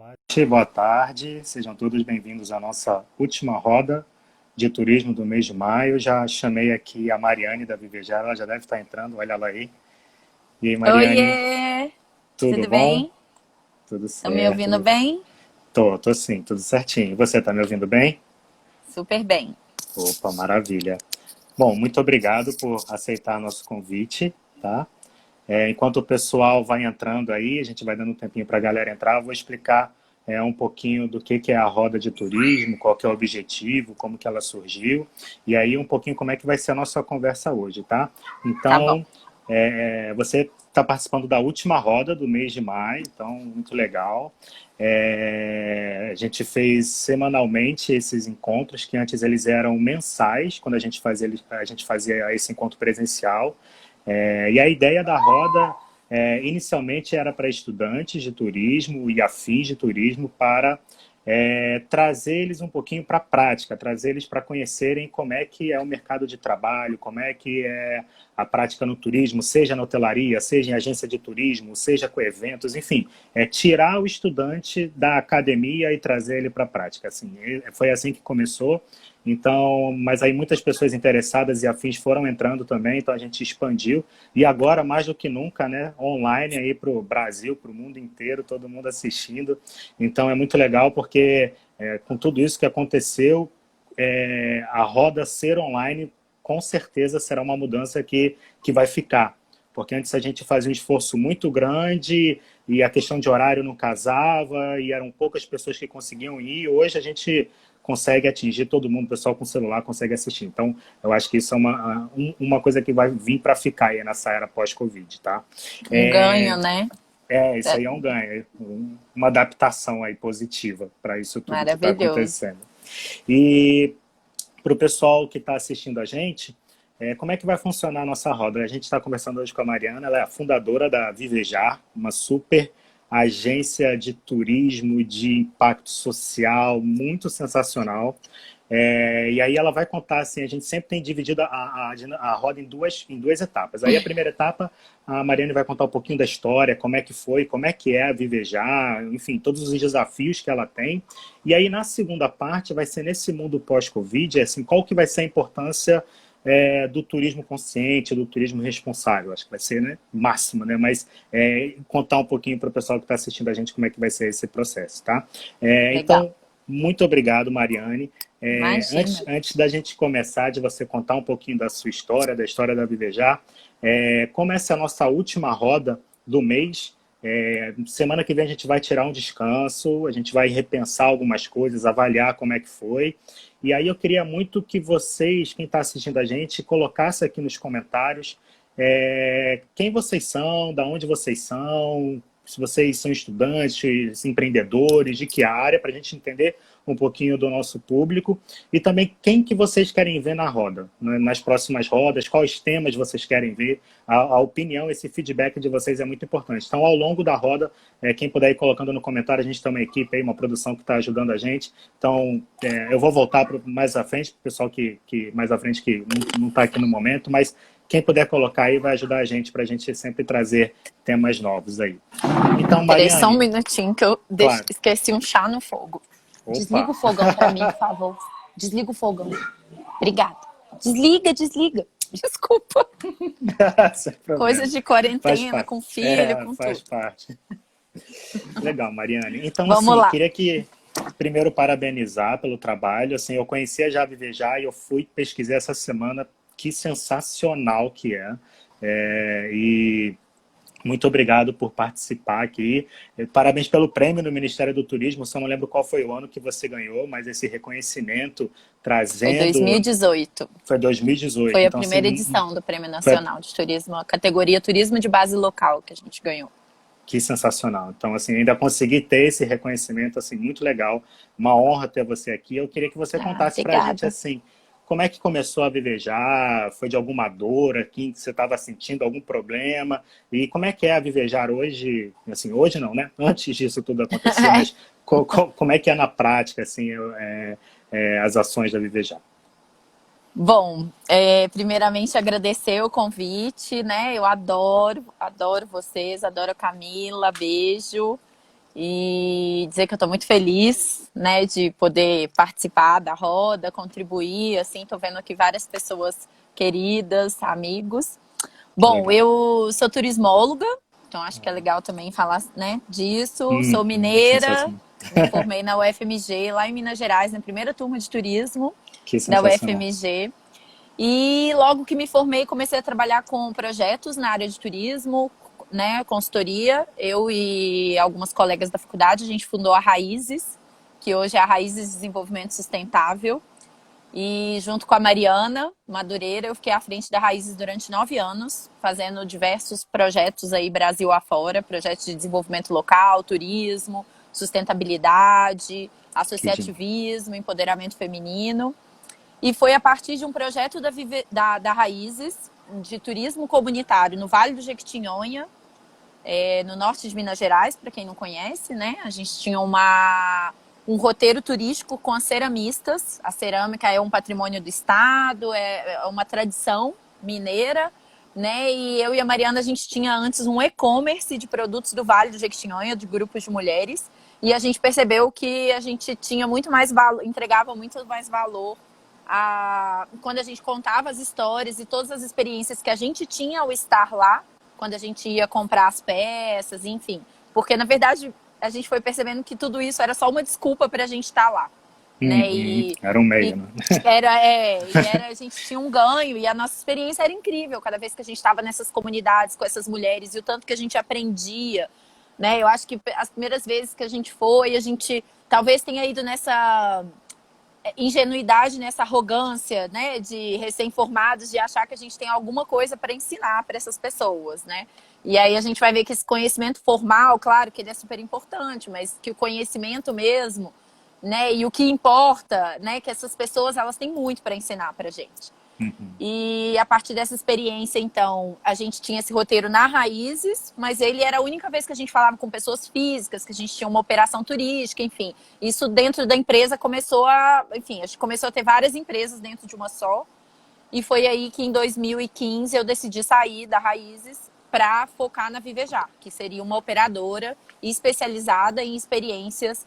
noite, boa tarde, sejam todos bem-vindos à nossa última roda de turismo do mês de maio. Já chamei aqui a Mariane da Vivejar, ela já deve estar entrando, olha ela aí. E aí, Mariane, Oiê! tudo Tudo bem? bem? Tudo Estão me ouvindo certo? bem? Tô sim, tudo certinho. Você está me ouvindo bem? Super bem. Opa, maravilha. Bom, muito obrigado por aceitar nosso convite, tá? Enquanto o pessoal vai entrando aí, a gente vai dando um tempinho para a galera entrar, eu vou explicar um pouquinho do que é a roda de turismo, qual que é o objetivo, como que ela surgiu, e aí um pouquinho como é que vai ser a nossa conversa hoje, tá? Tá bom. Então, você está participando da última roda do mês de maio, então muito legal. A gente fez semanalmente esses encontros, que antes eles eram mensais, quando a gente fazia esse encontro presencial. E a ideia da roda, inicialmente, era para estudantes de turismo e afins de turismo para trazer eles um pouquinho para a prática, trazer eles para conhecerem como é que é o mercado de trabalho, como é que é a prática no turismo, seja na hotelaria, seja em agência de turismo, seja com eventos, enfim, tirar o estudante da academia e trazer ele para a prática. Assim, foi assim que começou. Então, mas aí muitas pessoas interessadas e afins foram entrando também, então a gente expandiu. E agora, mais do que nunca, né, online aí para o Brasil, para o mundo inteiro, todo mundo assistindo. Então é muito legal porque com tudo isso que aconteceu, a roda ser online com certeza será uma mudança que vai ficar. Porque antes a gente fazia um esforço muito grande e a questão de horário não casava e eram poucas pessoas que conseguiam ir. Hoje a gente consegue atingir todo mundo, o pessoal com celular consegue assistir. Então, eu acho que isso é uma coisa que vai vir para ficar aí nessa era pós-Covid, tá? Um ganho, né? Isso É aí é um ganho, uma adaptação aí positiva para isso tudo que está maravilhoso. acontecendo. E para o pessoal que está assistindo a gente, como é que vai funcionar a nossa roda? A gente está conversando hoje com a Mariana, ela é a fundadora da Vivejar, uma super agência de turismo de impacto social, muito sensacional. E aí ela vai contar assim, a gente sempre tem dividido a roda em duas etapas. Aí a primeira etapa, a Mariane vai contar um pouquinho da história, como é que foi, como é que é a Vivejar, enfim, todos os desafios que ela tem. E aí na segunda parte vai ser nesse mundo pós-Covid, assim, qual que vai ser a importância do turismo consciente, do turismo responsável. Acho que vai ser, né, máximo, né? Mas contar um pouquinho para o pessoal que está assistindo a gente como é que vai ser esse processo, tá? Legal. Então, muito obrigado, Mariane. Imagina. Antes da gente começar, de você contar um pouquinho da sua história, da história da Vivejar, como essa é a nossa última roda do mês, semana que vem a gente vai tirar um descanso, a gente vai repensar algumas coisas, avaliar como é que foi. E aí eu queria muito que vocês, quem está assistindo a gente, colocasse aqui nos comentários quem vocês são, da onde vocês são, se vocês são estudantes, empreendedores, de que área, para a gente entender um pouquinho do nosso público e também quem que vocês querem ver na roda, né, nas próximas rodas, quais temas vocês querem ver, a opinião, esse feedback de vocês é muito importante. Então, ao longo da roda, quem puder ir colocando no comentário, a gente tem uma equipe aí, uma produção que está ajudando a gente. Então, eu vou voltar mais à frente, para o pessoal que mais à frente que não está aqui no momento, mas quem puder colocar aí vai ajudar a gente para a gente sempre trazer temas novos aí. Então, Peraí só um Mariane, minutinho que eu claro. esqueci um chá no fogo. Desliga Opa! o fogão pra mim, por favor. Desliga o fogão. Obrigada. Desliga, desliga. Desculpa. Sem Coisas problema. de Faz quarentena, parte. com filho, com Faz tudo. parte. Legal, Mariane. Então, Vamos assim, lá. queria que primeiro parabenizar pelo trabalho. Assim, eu conhecia já a Vivejar e eu fui pesquisar essa semana. Que sensacional que é. E muito obrigado por participar aqui. Parabéns pelo prêmio do Ministério do Turismo. Só não lembro qual foi o ano que você ganhou, mas esse reconhecimento Foi trazendo 2018. foi 2018. Foi a Então, primeira assim, edição do Prêmio foi, Nacional de Turismo, a categoria Turismo de Base Local que a gente ganhou. que sensacional. Então, assim, ainda consegui ter esse reconhecimento, assim, muito legal. Uma honra ter você aqui. Eu queria que você Ah, contasse para a gente, obrigada. assim, como é que começou a Vivejar? Foi de alguma dor aqui que você estava sentindo, algum problema? E como é que é a Vivejar hoje? Assim, hoje não, né? Antes disso tudo acontecer, mas como é que é na prática, assim, as ações da Vivejar? Bom, primeiramente agradecer o convite, né? Eu adoro vocês, adoro a Camila, beijo. e dizer que eu estou muito feliz, né, de poder participar da roda, contribuir, assim, estou vendo aqui várias pessoas queridas, amigos. Que Bom, legal. eu sou turismóloga, então acho que é legal também falar, né, disso. Sou mineira, Sensacional. me formei na UFMG, lá em Minas Gerais, na primeira turma de turismo Que da sensacional. UFMG. E logo que me formei, comecei a trabalhar com projetos na área de turismo, né, consultoria. Eu e algumas colegas da faculdade, a gente fundou a Raízes, que hoje é a Raízes de Desenvolvimento Sustentável. E junto com a Mariana Madureira, eu fiquei à frente da Raízes durante 9 anos, fazendo diversos projetos aí Brasil afora, projetos de desenvolvimento local, turismo, sustentabilidade, Que demais. associativismo, empoderamento feminino. E foi a partir de um projeto da Raízes, de turismo comunitário no Vale do Jequitinhonha, no norte de Minas Gerais, para quem não conhece, né? A gente tinha um roteiro turístico com as ceramistas. A cerâmica é um patrimônio do estado, é uma tradição mineira, né? E eu e a Mariana, a gente tinha antes um e-commerce de produtos do Vale do Jequitinhonha, de grupos de mulheres, e a gente percebeu que a gente tinha muito mais valor, entregava muito mais valor quando a gente contava as histórias e todas as experiências que a gente tinha ao estar lá, quando a gente ia comprar as peças, enfim. Porque, na verdade, a gente foi percebendo que tudo isso era só uma desculpa para a gente estar lá, né? Era um meio, E né? a gente tinha um ganho e a nossa experiência era incrível cada vez que a gente estava nessas comunidades com essas mulheres e o tanto que a gente aprendia, né? Eu acho que as primeiras vezes que a gente talvez tenha ido nessa ingenuidade, nessa arrogância, né, de recém-formados, de achar que a gente tem alguma coisa para ensinar para essas pessoas, né? E aí a gente vai ver que esse conhecimento formal, claro que ele é super importante, mas que o conhecimento mesmo, né, e o que importa, né, que essas pessoas elas têm muito para ensinar para gente. E a partir dessa experiência, então, a gente tinha esse roteiro na Raízes, mas ele era a única vez que a gente falava com pessoas físicas, que a gente tinha uma operação turística, enfim. Isso dentro da empresa enfim, a gente começou a ter várias empresas dentro de uma só. E foi aí que em 2015 eu decidi sair da Raízes para focar na Vivejar, que seria uma operadora especializada em experiências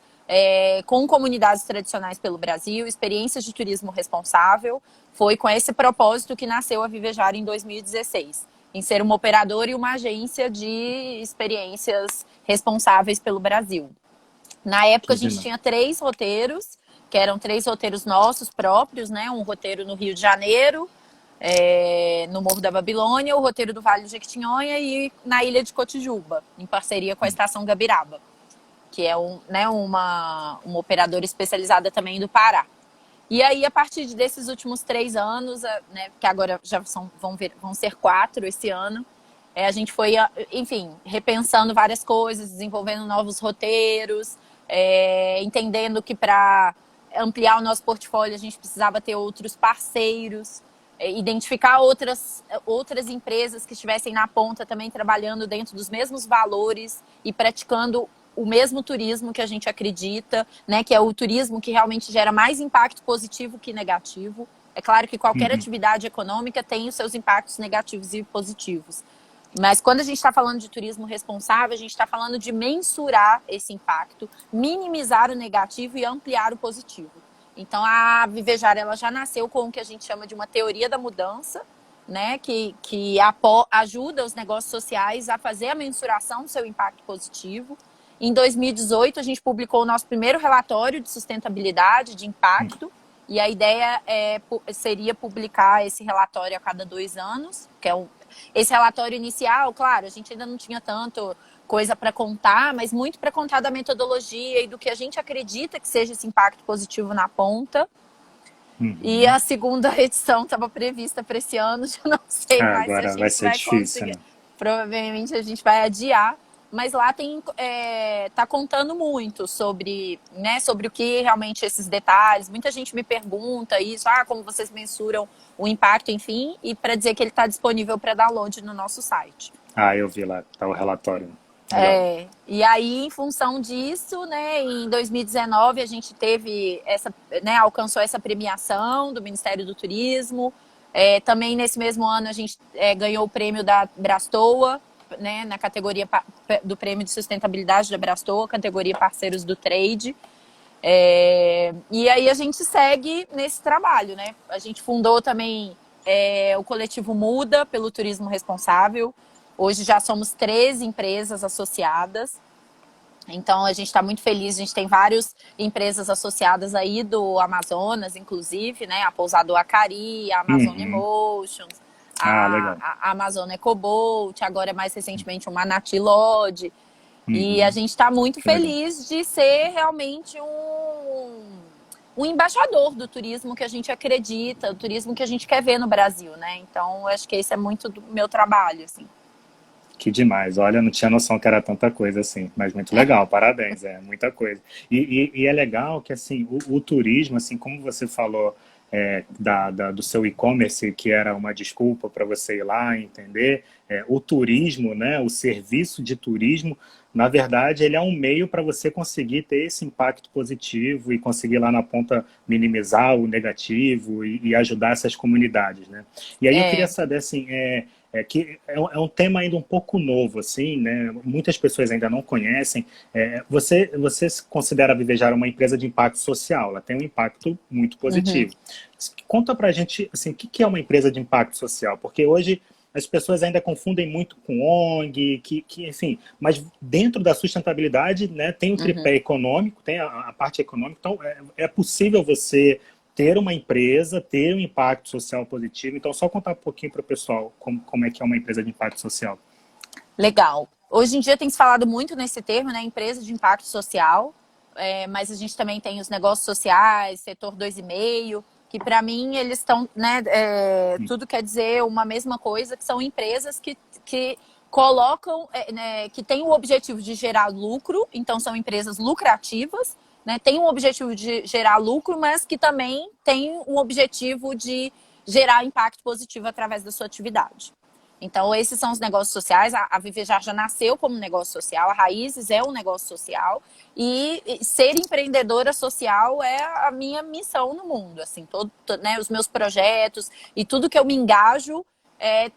com comunidades tradicionais pelo Brasil, experiências de turismo responsável. Foi com esse propósito que nasceu a Vivejar em 2016, em ser uma operadora e uma agência de experiências responsáveis pelo Brasil. Na época Que a gente demais. tinha 3 roteiros, que eram 3 roteiros nossos próprios, né? Um roteiro no Rio de Janeiro, no Morro da Babilônia, o roteiro do Vale do Jequitinhonha e na Ilha de Cotijuba, em parceria com a Estação Gabiraba, que é uma operadora especializada também do Pará. E aí, a partir desses últimos 3 anos, né, que agora já vão ser 4 esse ano, a gente foi, enfim, repensando várias coisas, desenvolvendo novos roteiros, entendendo que para ampliar o nosso portfólio a gente precisava ter outros parceiros, identificar outras empresas que estivessem na ponta também trabalhando dentro dos mesmos valores e praticando o mesmo turismo que a gente acredita, né, que é o turismo que realmente gera mais impacto positivo que negativo. É claro que qualquer atividade econômica tem os seus impactos negativos e positivos. Mas quando a gente está falando de turismo responsável, a gente está falando de mensurar esse impacto, minimizar o negativo e ampliar o positivo. Então, a Vivejar ela já nasceu com o que a gente chama de uma teoria da mudança, né, que ajuda os negócios sociais a fazer a mensuração do seu impacto positivo. Em 2018, a gente publicou o nosso primeiro relatório de sustentabilidade, de impacto, e a ideia seria publicar esse relatório a cada 2 anos, que é esse relatório inicial, claro, a gente ainda não tinha tanto coisa para contar, mas muito para contar da metodologia e do que a gente acredita que seja esse impacto positivo na ponta. E a segunda edição estava prevista para esse ano, já não sei mais se a Agora vai gente ser vai difícil, conseguir. né? Provavelmente a gente vai adiar, mas lá tá contando muito sobre, né, sobre o que realmente esses detalhes. Muita gente me pergunta isso, como vocês mensuram o impacto, enfim, e para dizer que ele está disponível para download no nosso site. Eu vi lá, tá o relatório. Legal. E aí, em função disso, né, em 2019 a gente teve alcançou essa premiação do Ministério do Turismo. Também nesse mesmo ano a gente ganhou o prêmio da Brastoa, né, na categoria do Prêmio de Sustentabilidade da Abrastor, categoria Parceiros do Trade. E aí a gente segue nesse trabalho, né? A gente fundou também o coletivo Muda pelo Turismo Responsável. Hoje já somos 13 empresas associadas. Então a gente está muito feliz, a gente tem várias empresas associadas aí do Amazonas, inclusive, né? A Pousada do Acari, a Amazon Emotions, Legal. a Amazon Ecoboat, agora mais recentemente o Manati Lodge. E a gente está muito feliz de ser realmente um embaixador do turismo que a gente acredita, o turismo que a gente quer ver no Brasil, né? Então, acho que esse é muito do meu trabalho, assim. Que demais. Olha, eu não tinha noção que era tanta coisa assim, mas muito legal, parabéns, é muita coisa. E é legal que, assim, o turismo, assim, como você falou do seu e-commerce, que era uma desculpa para você ir lá e entender, o turismo, né, o serviço de turismo, na verdade, ele é um meio para você conseguir ter esse impacto positivo e conseguir lá na ponta minimizar o negativo e ajudar essas comunidades, né? E aí eu queria saber, assim, que é um tema ainda um pouco novo, assim, né? Muitas pessoas ainda não conhecem. Você se considera a Vivejar uma empresa de impacto social, ela tem um impacto muito positivo. Conta pra gente, assim, o que é uma empresa de impacto social? Porque hoje as pessoas ainda confundem muito com ONG, enfim, mas dentro da sustentabilidade, né, tem o tripé econômico, tem a parte econômica, então é possível você ter uma empresa, ter um impacto social positivo. Então, só contar um pouquinho para o pessoal como é que é uma empresa de impacto social. Legal. Hoje em dia tem se falado muito nesse termo, né, empresa de impacto social, mas a gente também tem os negócios sociais, setor 2,5, que para mim eles estão, né, tudo quer dizer uma mesma coisa, que são empresas que colocam, né, que têm o objetivo de gerar lucro, então são empresas lucrativas, né, tem um objetivo de gerar lucro, mas que também tem um objetivo de gerar impacto positivo através da sua atividade. Então, esses são os negócios sociais. A Vivejar já nasceu como negócio social, a Raízes é um negócio social, e ser empreendedora social é a minha missão no mundo. Assim, né, os meus projetos e tudo que eu me engajo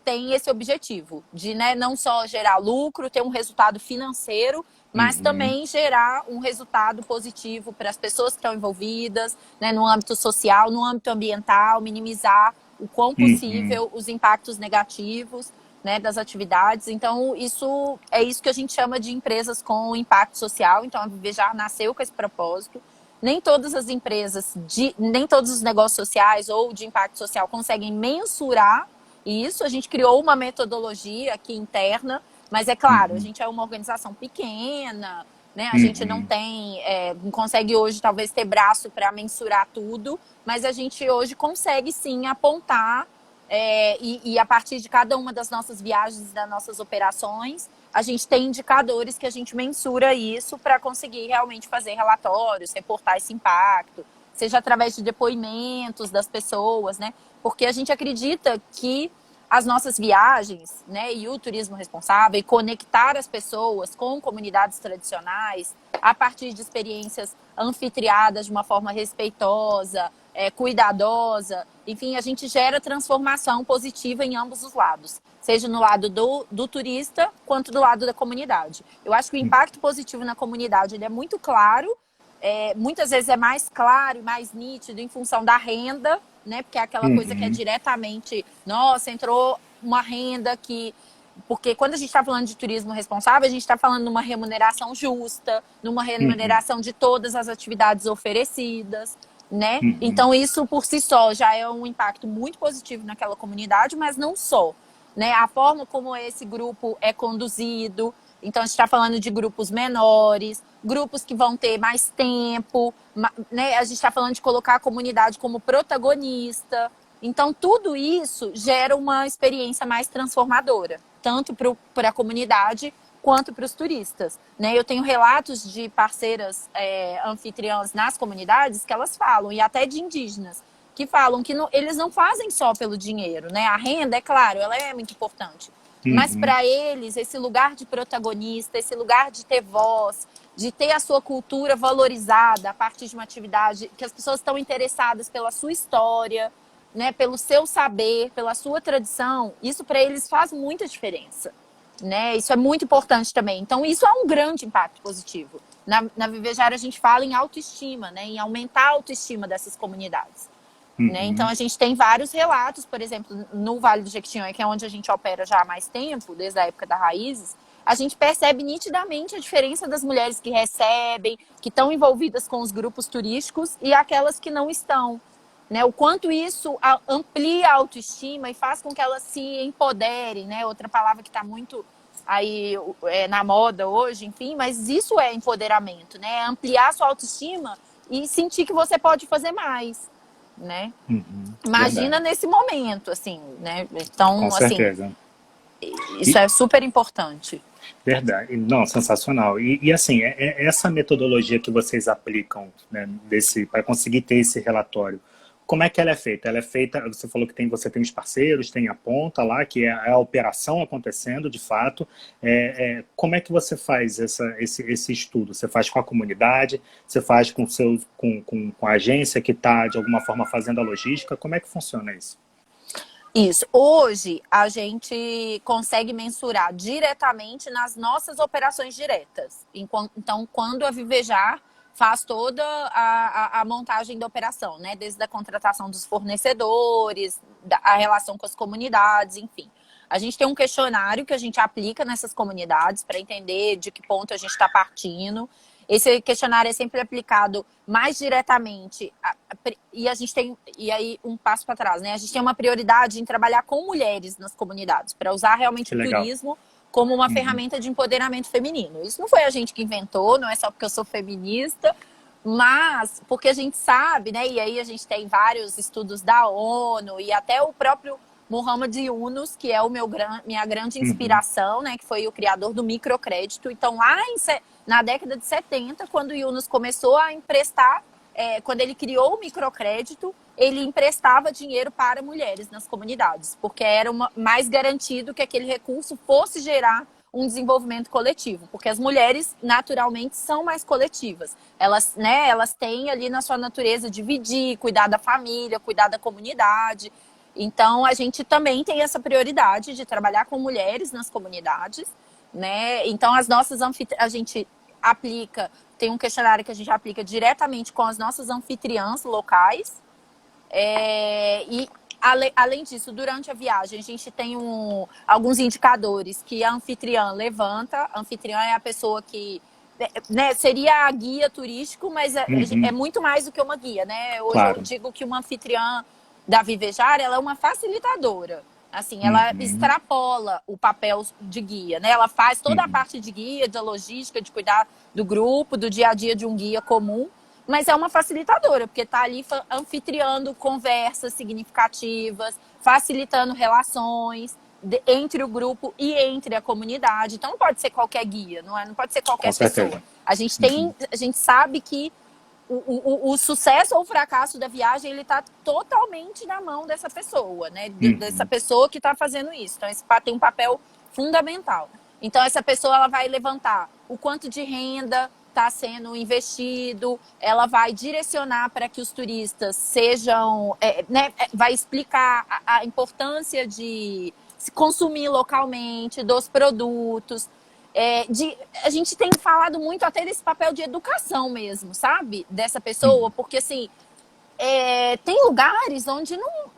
tem esse objetivo de, né, não só gerar lucro, ter um resultado financeiro, mas também gerar um resultado positivo para as pessoas que estão envolvidas, né, no âmbito social, no âmbito ambiental, minimizar o quão possível os impactos negativos, né, das atividades. Então, isso que a gente chama de empresas com impacto social. Então, a Vivejar nasceu com esse propósito. Nem todas as empresas, nem todos os negócios sociais ou de impacto social conseguem mensurar isso. A gente criou uma metodologia aqui interna, mas é claro, a gente é uma organização pequena, né? A gente não tem, não consegue hoje talvez ter braço para mensurar tudo, mas a gente hoje consegue sim apontar e a partir de cada uma das nossas viagens, das nossas operações, a gente tem indicadores que a gente mensura isso para conseguir realmente fazer relatórios, reportar esse impacto, seja através de depoimentos das pessoas, né? Porque a gente acredita que as nossas viagens, né, e o turismo responsável, e conectar as pessoas com comunidades tradicionais a partir de experiências anfitriadas de uma forma respeitosa, cuidadosa, enfim, a gente gera transformação positiva em ambos os lados, seja no lado do turista quanto do lado da comunidade. Eu acho que o impacto positivo na comunidade ele é muito claro, muitas vezes é mais claro e mais nítido em função da renda, né? Porque é aquela coisa que é diretamente, nossa, entrou uma renda que... Porque quando a gente está falando de turismo responsável, a gente está falando numa remuneração justa, numa remuneração de todas as atividades oferecidas, né? Então, isso por si só já é um impacto muito positivo naquela comunidade, mas não só, né? A forma como esse grupo é conduzido. Então, a gente está falando de grupos menores, grupos que vão ter mais tempo, né? A gente está falando de colocar a comunidade como protagonista. Então, tudo isso gera uma experiência mais transformadora, tanto para a comunidade quanto para os turistas, né? Eu tenho relatos de parceiras anfitriãs nas comunidades que elas falam, e até de indígenas, que falam que eles não fazem só pelo dinheiro, né? A renda, é claro, ela é muito importante. Mas para eles, esse lugar de protagonista, esse lugar de ter voz, de ter a sua cultura valorizada a partir de uma atividade que as pessoas estão interessadas pela sua história, né, pelo seu saber, pela sua tradição, isso para eles faz muita diferença. né? Isso é muito importante também. Então, isso é um grande impacto positivo. Na Vivejar, a gente fala em autoestima, né? Em aumentar a autoestima dessas comunidades. Né? Então, a gente tem vários relatos, por exemplo, no Vale do Jequitinhonha, que é onde a gente opera já há mais tempo, desde a época da Raízes, a gente percebe nitidamente a diferença das mulheres que recebem, que estão envolvidas com os grupos turísticos e aquelas que não estão. Né? O quanto isso amplia a autoestima e faz com que elas se empoderem, né? Outra palavra que está muito aí na moda hoje, enfim, mas isso é empoderamento, né? Ampliar a sua autoestima e sentir que você pode fazer mais. Né? Imagina Verdade. nesse momento, assim, né? Então, Com certeza. isso é super importante. Verdade. Não, sensacional. Assim, essa metodologia que vocês aplicam, né, para conseguir ter esse relatório, como é que ela é feita? Ela é feita, você falou que você tem os parceiros, tem a ponta lá, que é a operação acontecendo de fato. Como é que você faz esse estudo? Você faz com a comunidade? Você faz com a agência que está, de alguma forma, fazendo a logística? Como é que funciona isso? Isso. Hoje, a gente consegue mensurar diretamente nas nossas operações diretas. Então, quando a Vivejar faz toda a montagem da operação, né? Desde a contratação dos fornecedores, a relação com as comunidades, enfim. A gente tem um questionário que a gente aplica nessas comunidades para entender de que ponto a gente está partindo. Esse questionário é sempre aplicado mais diretamente e a gente tem, e aí um passo para trás, né? A gente tem uma prioridade em trabalhar com mulheres nas comunidades, para usar realmente o turismo como uma ferramenta de empoderamento feminino. Isso não foi a gente que inventou, não é só porque eu sou feminista, mas porque a gente sabe, né? E aí a gente tem vários estudos da ONU e até o próprio Muhammad Yunus, que é minha grande inspiração, né? Que foi o criador do microcrédito. Então, lá na década de 70, quando o Yunus começou a emprestar, quando ele criou o microcrédito, ele emprestava dinheiro para mulheres nas comunidades, porque era mais garantido que aquele recurso fosse gerar um desenvolvimento coletivo, porque as mulheres, naturalmente, são mais coletivas. Elas, né, elas têm ali na sua natureza dividir, cuidar da família, cuidar da comunidade. Então, a gente também tem essa prioridade de trabalhar com mulheres nas comunidades, né? Então, a gente aplica, tem um questionário que a gente aplica diretamente com as nossas anfitriãs locais. E, além disso, durante a viagem, a gente tem alguns indicadores que a anfitriã levanta. A anfitriã é a pessoa que, né, seria a guia turístico, mas é muito mais do que uma guia, né? Hoje eu digo que uma anfitriã da Vivejar, ela é uma facilitadora. Assim, ela extrapola o papel de guia, né? Ela faz toda a parte de guia, da logística, de cuidar do grupo, do dia a dia de um guia comum, mas é uma facilitadora, porque está ali anfitriando conversas significativas, facilitando relações entre o grupo e entre a comunidade. Então, não pode ser qualquer guia, não pode ser qualquer pessoa. A gente sabe que o sucesso ou o fracasso da viagem, ele está totalmente na mão dessa pessoa, né? Dessa pessoa que está fazendo isso. Então, esse tem um papel fundamental. Então, essa pessoa ela vai levantar o quanto de renda está sendo investido, ela vai direcionar para que os turistas sejam, né? Vai explicar a importância de se consumir localmente, dos produtos. A gente tem falado muito até desse papel de educação mesmo, sabe? Dessa pessoa, porque assim, tem lugares onde não...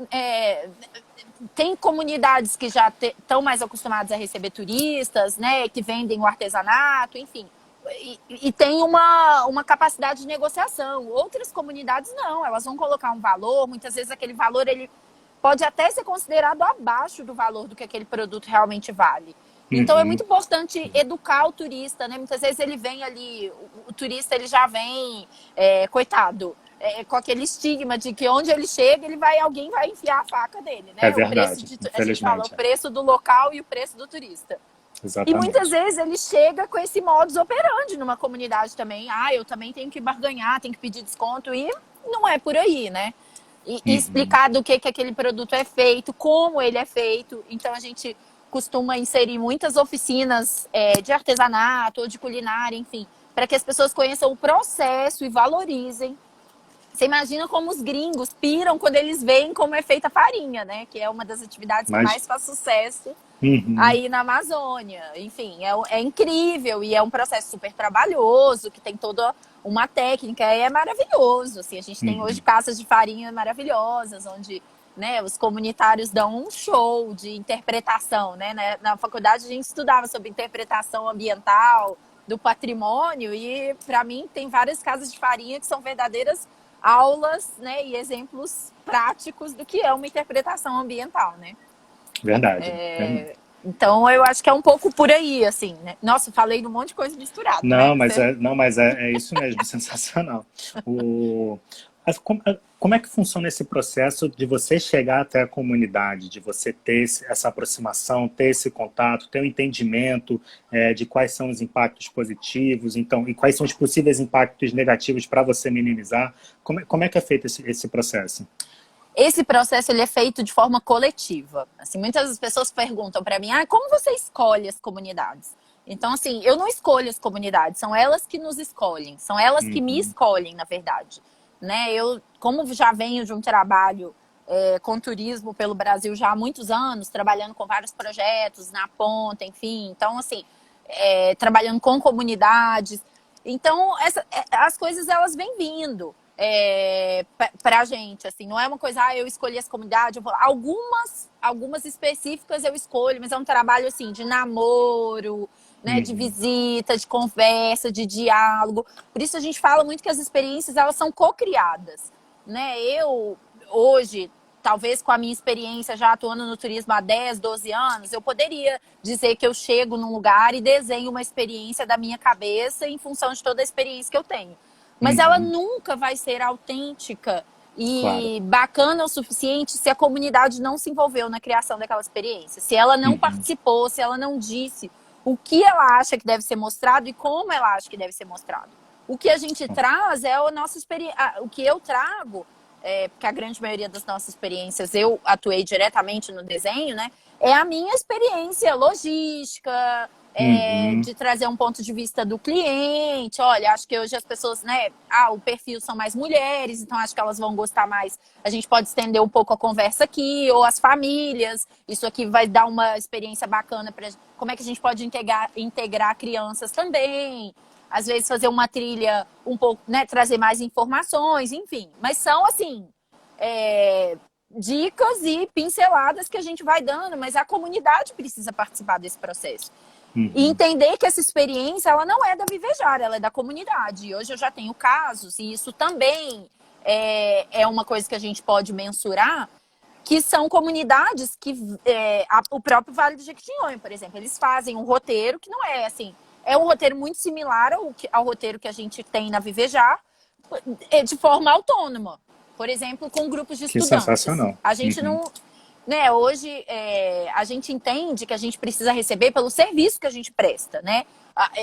tem comunidades que já estão mais acostumadas a receber turistas, né? Que vendem o artesanato, enfim. E tem uma capacidade de negociação. Outras comunidades não, elas vão colocar um valor, muitas vezes aquele valor ele pode até ser considerado abaixo do valor do que aquele produto realmente vale. Então, é muito importante educar o turista, né? Muitas vezes ele vem ali, o turista ele já vem, coitado, com aquele estigma de que onde ele chega, alguém vai enfiar a faca dele, né? É verdade, A gente fala o preço do local e o preço do turista. Exatamente. E muitas vezes ele chega com esse modus operandi numa comunidade também. Eu também tenho que barganhar, tenho que pedir desconto, e não é por aí, né? E explicar do que aquele produto é feito, como ele é feito. Então, a gente costuma inserir muitas oficinas de artesanato ou de culinária, enfim, para que as pessoas conheçam o processo e valorizem. Você imagina como os gringos piram quando eles veem como é feita a farinha, né? Que é uma das atividades que mais faz sucesso Uhum. aí na Amazônia. Enfim, é incrível e é um processo super trabalhoso, que tem toda uma técnica e é maravilhoso. Assim, a gente tem hoje Uhum. casas de farinha maravilhosas, onde, né, os comunitários dão um show de interpretação, né? Na faculdade a gente estudava sobre interpretação ambiental do patrimônio e, para mim, tem várias casas de farinha que são verdadeiras aulas, né, e exemplos práticos do que é uma interpretação ambiental, né? Verdade. Então, eu acho que é um pouco por aí, assim, né? Nossa, falei de um monte de coisa misturada, né? Não, mas é isso mesmo, sensacional. O, como é que funciona esse processo de você chegar até a comunidade, de você ter essa aproximação, ter esse contato, ter o um entendimento de quais são os impactos positivos, então, e quais são os possíveis impactos negativos para você minimizar? Como é que é feito esse processo? Esse processo ele é feito de forma coletiva. Assim, muitas das pessoas perguntam para mim, como você escolhe as comunidades? Então, assim, eu não escolho as comunidades, são elas que nos escolhem, são elas que me Uhum. escolhem, na verdade. Né? Eu, como já venho de um trabalho com turismo pelo Brasil já há muitos anos, trabalhando com vários projetos na ponta, enfim, então, assim, trabalhando com comunidades. Então, as coisas elas vêm vindo pra gente, assim, não é uma coisa, eu escolhi essa comunidade, eu vou lá. Algumas específicas eu escolho, mas é um trabalho, assim, de namoro, né, de Uhum. visita, de conversa, de diálogo. Por isso a gente fala muito que as experiências, elas são co-criadas, né? Eu, hoje, talvez com a minha experiência já atuando no turismo há 10, 12 anos, eu poderia dizer que eu chego num lugar e desenho uma experiência da minha cabeça em função de toda a experiência que eu tenho. Mas ela Uhum. nunca vai ser autêntica Claro. e bacana o suficiente se a comunidade não se envolveu na criação daquela experiência. Se ela não Uhum. participou, se ela não disse o que ela acha que deve ser mostrado e como ela acha que deve ser mostrado. O que a gente traz é a nossa experiência. O que eu trago, porque a grande maioria das nossas experiências eu atuei diretamente no desenho, né? É a minha experiência logística, Uhum. de trazer um ponto de vista do cliente. Olha, acho que hoje as pessoas, né? O perfil são mais mulheres, então acho que elas vão gostar mais. A gente pode estender um pouco a conversa aqui, ou as famílias. Isso aqui vai dar uma experiência bacana para como é que a gente pode integrar crianças também. Às vezes fazer uma trilha um pouco, né? Trazer mais informações, enfim. Mas são assim. Dicas e pinceladas que a gente vai dando, mas a comunidade precisa participar desse processo. E Uhum. entender que essa experiência, ela não é da Vivejar, ela é da comunidade. E hoje eu já tenho casos, e isso também é uma coisa que a gente pode mensurar, que são comunidades que o próprio Vale do Jequitinhonha, por exemplo, eles fazem um roteiro que não é assim, é um roteiro muito similar ao roteiro que a gente tem na Vivejar, de forma autônoma. Por exemplo, com grupos de Que estudantes. sensacional. A gente Uhum. não, né, hoje a gente entende que a gente precisa receber pelo serviço que a gente presta, né?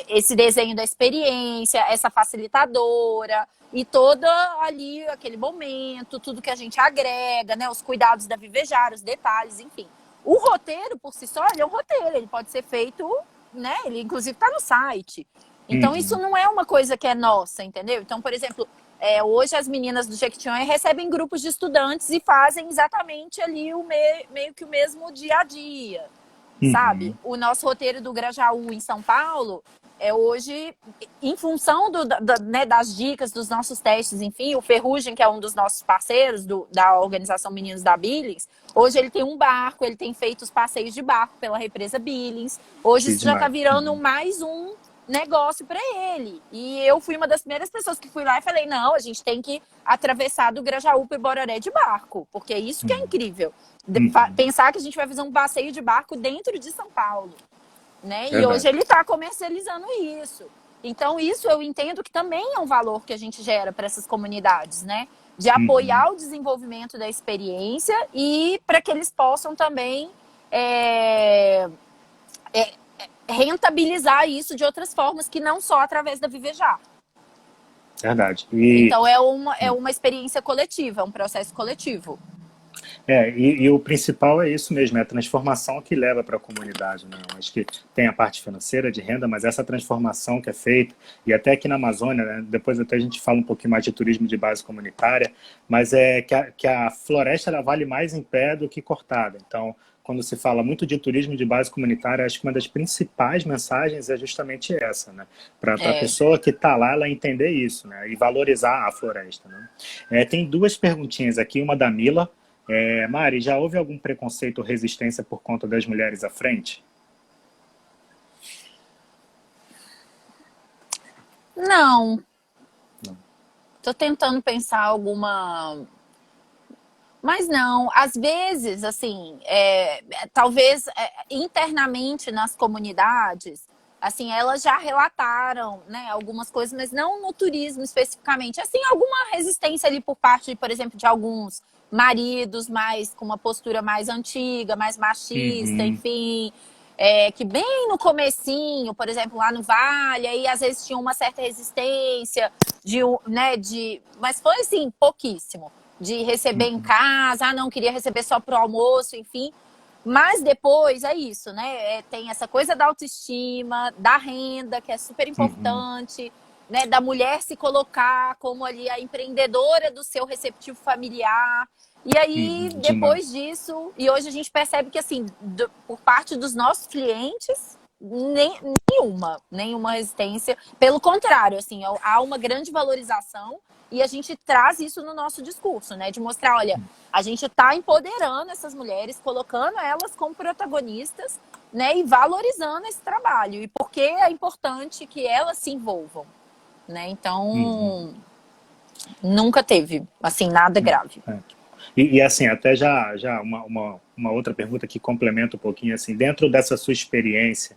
Esse desenho da experiência, essa facilitadora e todo ali aquele momento, tudo que a gente agrega, né? Os cuidados da Vivejar, os detalhes, enfim. O roteiro por si só, ele é um roteiro, ele pode ser feito, né? Ele inclusive está no site. Então isso Uhum. não é uma coisa que é nossa, entendeu? Então, por exemplo, hoje as meninas do Jequitinhonha recebem grupos de estudantes e fazem exatamente ali meio que o mesmo dia a dia, sabe? Uhum. O nosso roteiro do Grajaú em São Paulo hoje, em função né, das dicas, dos nossos testes, enfim, o Ferrugem, que é um dos nossos parceiros da organização Meninos da Billings, hoje ele tem um barco, ele tem feito os passeios de barco pela represa Billings. Hoje Que isso já está demais. virando Uhum. mais um negócio para ele. E eu fui uma das primeiras pessoas que fui lá e falei, não, a gente tem que atravessar do Grajaú para Bororé de barco, porque é isso que é Uhum. incrível. Uhum. Pensar que a gente vai fazer um passeio de barco dentro de São Paulo, né? E hoje Verdade. ele está comercializando isso. Então isso eu entendo que também é um valor que a gente gera para essas comunidades, né? De Uhum. apoiar o desenvolvimento da experiência e para que eles possam também é, é, rentabilizar isso de outras formas que não só através da Vivejar. Verdade. Então é uma experiência coletiva, é um processo coletivo. E o principal é isso mesmo, é a transformação que leva para a comunidade, né? Eu acho que tem a parte financeira de renda, mas essa transformação que é feita, e até aqui na Amazônia, né? Depois até a gente fala um pouquinho mais de turismo de base comunitária, mas é que a floresta ela vale mais em pé do que cortada. Então, quando se fala muito de turismo de base comunitária, acho que uma das principais mensagens é justamente essa, né? Para a É. pessoa que está lá, ela entender isso, né? E valorizar a floresta, né? Tem duas perguntinhas aqui, uma da Mila. Mari, já houve algum preconceito ou resistência por conta das mulheres à frente? Não, Não. tô tentando pensar alguma. Mas não, às vezes, assim, talvez internamente nas comunidades, assim, elas já relataram, né, algumas coisas, mas não no turismo especificamente. Assim, alguma resistência ali por parte, por exemplo, de alguns maridos mais com uma postura mais antiga, mais machista, Uhum, enfim, que bem no comecinho, por exemplo, lá no Vale, aí às vezes tinha uma certa resistência mas foi assim, pouquíssimo de receber em uhum, casa, não queria receber só pro almoço, enfim. Mas depois é isso, né? Tem essa coisa da autoestima, da renda, que é super uhum, importante, né? Da mulher se colocar como ali a empreendedora do seu receptivo familiar. E aí, depois demais. disso, e hoje a gente percebe que, assim, por parte dos nossos clientes, nenhuma resistência. Pelo contrário, assim, há uma grande valorização e a gente traz isso no nosso discurso, né? De mostrar, olha, a gente está empoderando essas mulheres, colocando elas como protagonistas, né? E valorizando esse trabalho. E porque é importante que elas se envolvam, né? Uhum. Então, nunca teve, assim, nada grave. Assim, até já uma outra pergunta que complementa um pouquinho, assim, dentro dessa sua experiência,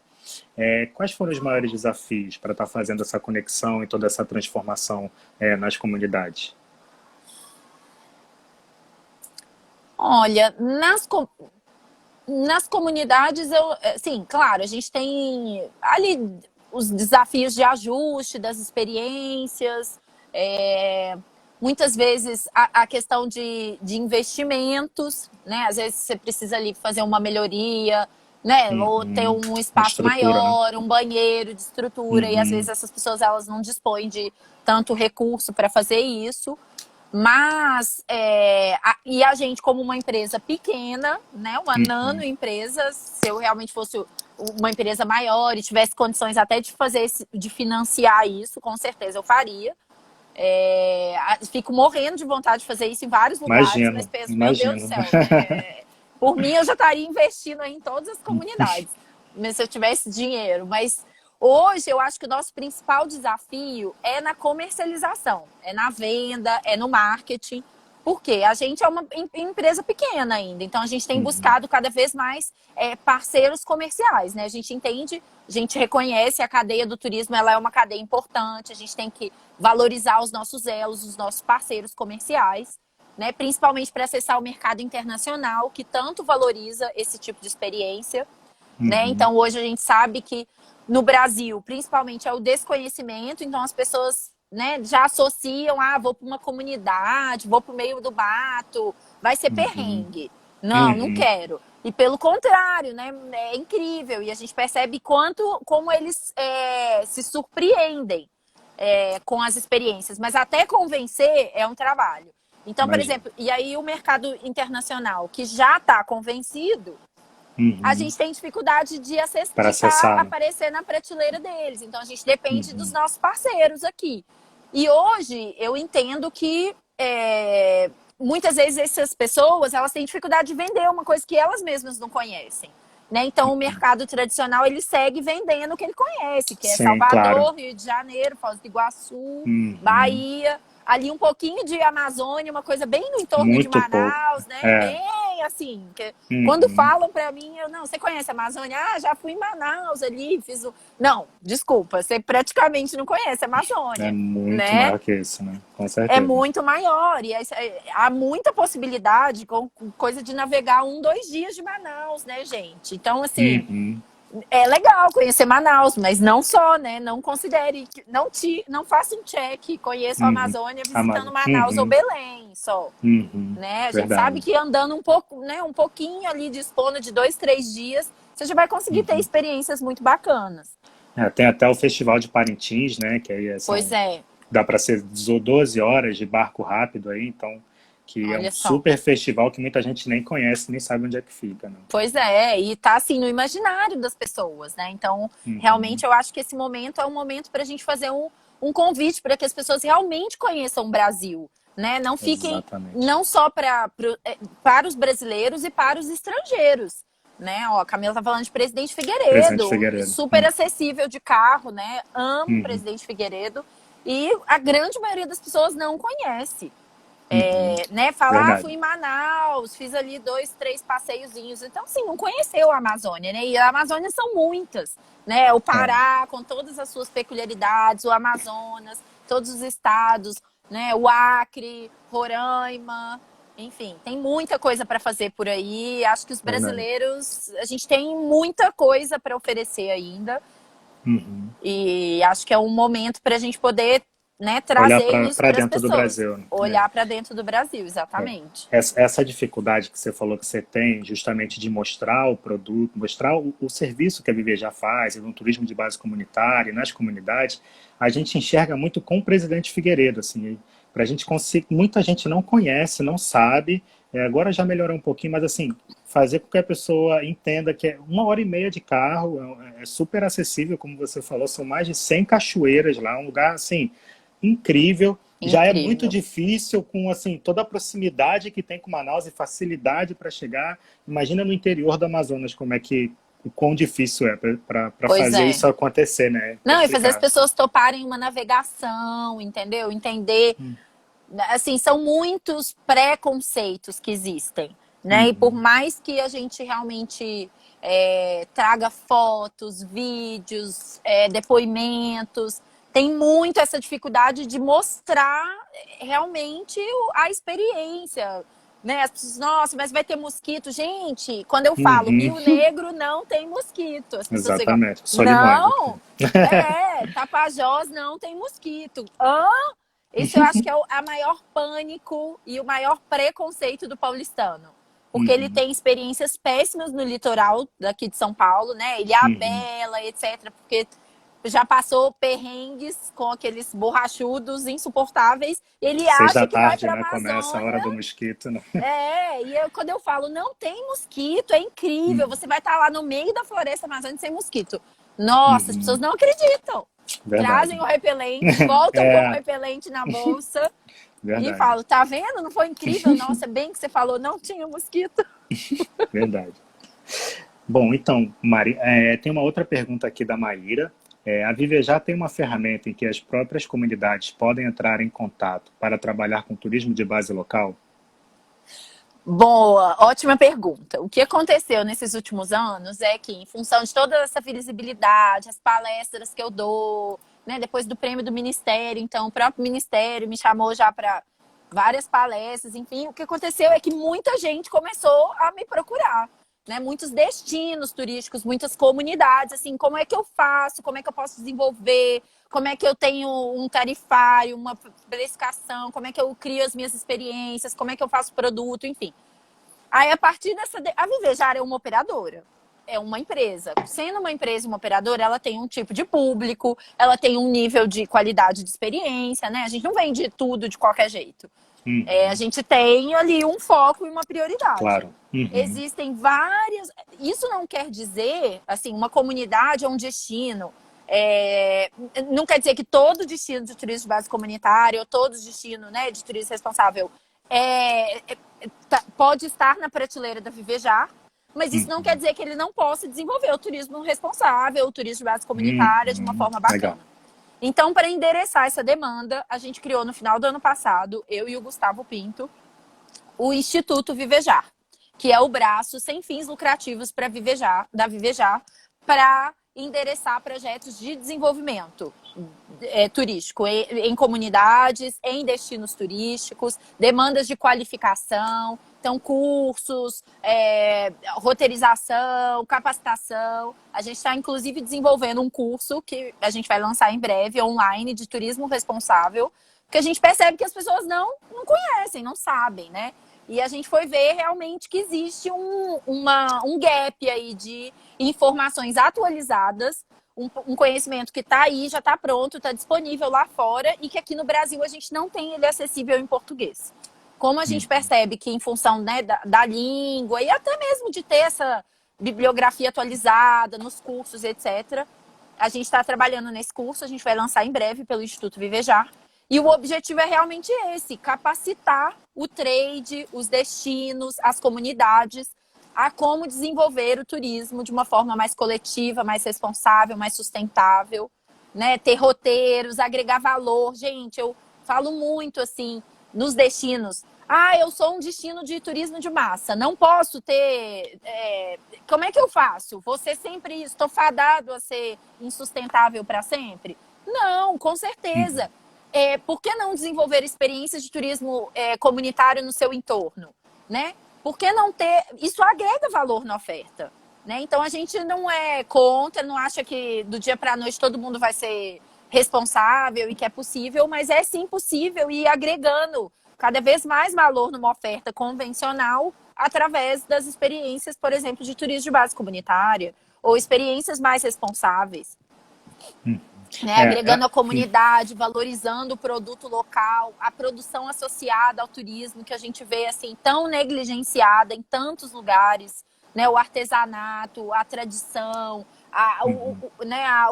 quais foram os maiores desafios para estar fazendo essa conexão e toda essa transformação nas comunidades? Olha, nas comunidades, sim, claro, a gente tem ali os desafios de ajuste das experiências, é, muitas vezes a questão de investimentos, né? Às vezes você precisa ali fazer uma melhoria, né? Ou ter Uhum. um De espaço estrutura, né? maior, um banheiro de estrutura, e às vezes Uhum. essas pessoas elas não dispõem de tanto recurso para fazer isso. Mas, e a gente, como uma empresa pequena, né, uma nano Uhum. empresa, se eu realmente fosse uma empresa maior e tivesse condições até de fazer, de financiar isso, com certeza eu faria. Fico morrendo de vontade de fazer isso em vários lugares, mas Imagino, penso, meu Deus do imagino. céu, né? Por mim, eu já estaria investindo aí em todas as comunidades, mas se eu tivesse dinheiro. Mas hoje, eu acho que o nosso principal desafio é na comercialização, é na venda, é no marketing. Porque a gente é uma empresa pequena ainda, então a gente tem Uhum. buscado cada vez mais parceiros comerciais, né? A gente entende, a gente reconhece a cadeia do turismo, ela é uma cadeia importante, a gente tem que valorizar os nossos elos, os nossos parceiros comerciais, né? Principalmente para acessar o mercado internacional, que tanto valoriza esse tipo de experiência, né? Uhum. Então hoje a gente sabe que no Brasil, principalmente, é o desconhecimento, então as pessoas, né, já associam, vou para uma comunidade, vou para o meio do mato, vai ser Uhum. perrengue. Não, não Uhum. quero. E pelo contrário, né, é incrível. E a gente percebe como eles se surpreendem com as experiências. Mas até convencer é um trabalho. Então, por Imagino. exemplo, e aí o mercado internacional que já está convencido, a Uhum. gente tem dificuldade de Para estar acessar, né? aparecer na prateleira deles. Então a gente depende dos Uhum. nossos parceiros aqui. E hoje eu entendo que muitas vezes essas pessoas elas têm dificuldade de vender uma coisa que elas mesmas não conhecem. Né? Então o mercado tradicional ele segue vendendo o que ele conhece, que é Sim, claro. Salvador, Rio de Janeiro, Foz do Iguaçu, Uhum. Bahia, ali um pouquinho de Amazônia, uma coisa bem no entorno de Muito pouco. Manaus, né? É. Bem assim, quando Uhum. falam para mim, não, você conhece a Amazônia? Já fui em Manaus ali, fiz o. Não, desculpa, você praticamente não conhece a É Amazônia, muito né? maior que isso, né? Com É certeza. muito maior e há muita possibilidade, com coisa de navegar 2 dias de Manaus, né, gente? Então, assim, Uhum. é legal conhecer Manaus, mas não só, né? Não considere, não faça um check, conheça a Uhum. Amazônia visitando Amado. Manaus ou Uhum. Belém, só. Uhum. Né? A gente sabe Verdade. que andando um pouco, né, um pouquinho ali dispondo de 2, 3 dias, você já vai conseguir ter Uhum. experiências muito bacanas. Tem até o Festival de Parintins, né? Que aí Pois são, é, dá para ser 12 horas de barco rápido aí, então que é um Olha só. super festival que muita gente nem conhece, nem sabe onde é que fica, né? Pois é, e tá assim no imaginário das pessoas, né? Então, Uhum, realmente eu acho que esse momento é um momento para a gente fazer um convite para que as pessoas realmente conheçam o Brasil, né? Não fiquem exatamente. não só para os brasileiros e para os estrangeiros, né? Ó, a Camila tá falando de Presidente Presidente Figueiredo, Figueiredo. super acessível de carro, né? Amo Uhum, Presidente Figueiredo e a grande maioria das pessoas não conhece. uhum. Né, falar, fui Verdade. em Manaus, fiz ali 2, 3 passeiozinhos. Então, assim, não conheceu a Amazônia, né? E a Amazônia são muitas, né? O É, Pará, com todas as suas peculiaridades, o Amazonas, todos os estados, né? O Acre, Roraima, enfim, tem muita coisa para fazer por aí. Acho que os verdade. brasileiros, a gente tem muita coisa para oferecer ainda. Uhum. E acho que é um momento para a gente poder, né, Olhar trazer isso para para as dentro do pessoas. Brasil, né? Olhar para dentro do Brasil, É. exatamente. Essa dificuldade que você falou que você tem, justamente de mostrar o produto, mostrar o serviço que a Viver já faz, no turismo de base comunitária, nas comunidades, a gente enxerga muito com o presidente Figueiredo, assim, para a gente conseguir, muita gente não conhece, não sabe, agora já melhorou um pouquinho, mas assim, fazer com que a pessoa entenda que é 1 hora e meia de carro, é super acessível, como você falou, são mais de 100 cachoeiras lá, um lugar, assim, incrível. Já é muito Incrível. difícil com assim toda a proximidade que tem com Manaus e facilidade para chegar. Imagina no interior do Amazonas como é que o quão difícil é para Pois fazer é. isso acontecer, né? Não, e fazer as Complicado. pessoas toparem uma navegação, entendeu? Entender. Assim, são muitos preconceitos que existem, né? E por Uhum. mais que a gente realmente traga fotos, vídeos, depoimentos, tem muito essa dificuldade de mostrar realmente a experiência. Né? As pessoas, nossa, mas vai ter mosquito. Gente, quando eu falo Uhum. Rio Negro não tem mosquito, as pessoas ficam, Exatamente. Solimões aqui. não, Tapajós não tem mosquito. Esse eu acho que é a maior pânico e o maior preconceito do paulistano. Porque ele Uhum. tem experiências péssimas no litoral daqui de São Paulo, né? Uhum. Ilhabela, etc. Porque já passou perrengues com aqueles borrachudos insuportáveis. Ele Seis acha da que vai tarde, para a né? Começa a hora Amazônia. do mosquito, né? Quando eu falo não tem mosquito, é incrível. Uhum. Você vai estar lá no meio da floresta amazônica sem mosquito. Nossa, as pessoas Uhum. não acreditam. Verdade. Trazem o repelente, voltam com o É, repelente na bolsa e verdade. falam: tá vendo? Não foi incrível? Nossa, bem que você falou, não tinha mosquito. Verdade. Bom, então, Mari, tem uma outra pergunta aqui da Maíra. A Vivejar tem uma ferramenta em que as próprias comunidades podem entrar em contato para trabalhar com turismo de base local? Boa, ótima pergunta. O que aconteceu nesses últimos anos é que, em função de toda essa visibilidade, as palestras que eu dou, né, depois do prêmio do Ministério, então o próprio Ministério me chamou já para várias palestras, enfim, o que aconteceu é que muita gente começou a me procurar, né, muitos destinos turísticos, muitas comunidades, assim, como é que eu faço, como é que eu posso desenvolver, como é que eu tenho um tarifário, uma precificação, como é que eu crio as minhas experiências, como é que eu faço produto, enfim. Aí, a partir dessa. A Vivejar é uma operadora, é uma empresa. Sendo uma empresa e uma operadora, ela tem um tipo de público, ela tem um nível de qualidade de experiência, né? A gente não vende tudo de qualquer jeito. A Uhum, gente tem ali um foco e uma prioridade. claro. Uhum, Existem várias. Isso não quer dizer, assim, uma comunidade ou um destino. Não quer dizer que todo destino de turismo de base comunitária ou todo destino, né, de turismo responsável pode estar na prateleira da Vivejar, mas isso não quer uhum, dizer que ele não possa desenvolver o turismo responsável, o turismo de base comunitária de uma uhum. forma Legal. bacana. Então, para endereçar essa demanda, a gente criou no final do ano passado, eu e o Gustavo Pinto, o Instituto Vivejar, que é o braço sem fins lucrativos para Vivejar, da Vivejar, para endereçar projetos de desenvolvimento turístico em comunidades, em destinos turísticos, demandas de qualificação, então cursos, roteirização, capacitação. A gente está, inclusive, desenvolvendo um curso que a gente vai lançar em breve, online, de turismo responsável, porque a gente percebe que as pessoas não conhecem, não sabem, né? E a gente foi ver realmente que existe um gap aí de informações atualizadas, um conhecimento que está aí, já está pronto, está disponível lá fora e que aqui no Brasil a gente não tem ele acessível em português. como a gente percebe que em função, né, da língua e até mesmo de ter essa bibliografia atualizada nos cursos, etc., a gente está trabalhando nesse curso, a gente vai lançar em breve pelo Instituto Vivejar. E o objetivo é realmente esse, capacitar o trade, os destinos, as comunidades a como desenvolver o turismo de uma forma mais coletiva, mais responsável, mais sustentável, né? Ter roteiros, agregar valor. Gente, eu falo muito assim nos destinos. Ah, eu sou um destino de turismo de massa, não posso ter... como é que eu faço? Vou ser sempre estofadado a ser insustentável para sempre? Não, com certeza. Por que não desenvolver experiências de turismo comunitário no seu entorno? Né? Por que não ter... Isso agrega valor na oferta. Né? Então, a gente não é contra, não acha que do dia para a noite todo mundo vai ser responsável e que é possível, mas é sim possível e agregando cada vez mais valor numa oferta convencional através das experiências, por exemplo, de turismo de base comunitária ou experiências mais responsáveis. Né? Agregando a comunidade, valorizando o produto local, a produção associada ao turismo que a gente vê assim tão negligenciada em tantos lugares, né? O artesanato, a tradição,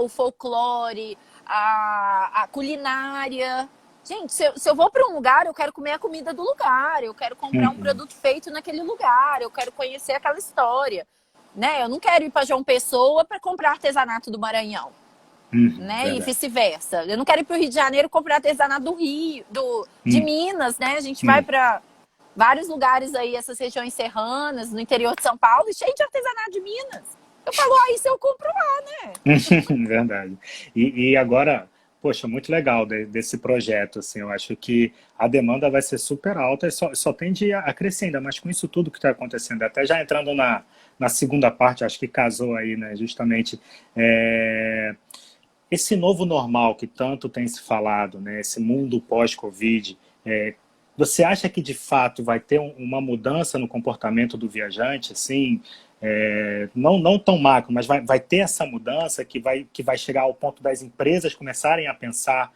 o folclore, a culinária. Gente, se eu vou para um lugar, eu quero comer a comida do lugar, eu quero comprar um produto feito naquele lugar, eu quero conhecer aquela história. Né? Eu não quero ir para João Pessoa para comprar artesanato do Maranhão. Né? E vice-versa. Eu não quero ir para o Rio de Janeiro comprar artesanato do Rio, de Minas, né? A gente vai para vários lugares aí, essas regiões serranas, no interior de São Paulo, cheio de artesanato de Minas. Eu falo, isso eu compro lá, né? Verdade. E agora, poxa, muito legal desse projeto, assim, eu acho que a demanda vai ser super alta e só tende a crescer ainda, mas com isso tudo que está acontecendo, até já entrando na segunda parte, acho que casou aí, né, justamente, esse novo normal que tanto tem se falado, né, esse mundo pós-Covid, você acha que de fato vai ter uma mudança no comportamento do viajante, assim, não tão macro, mas vai ter essa mudança que vai chegar ao ponto das empresas começarem a pensar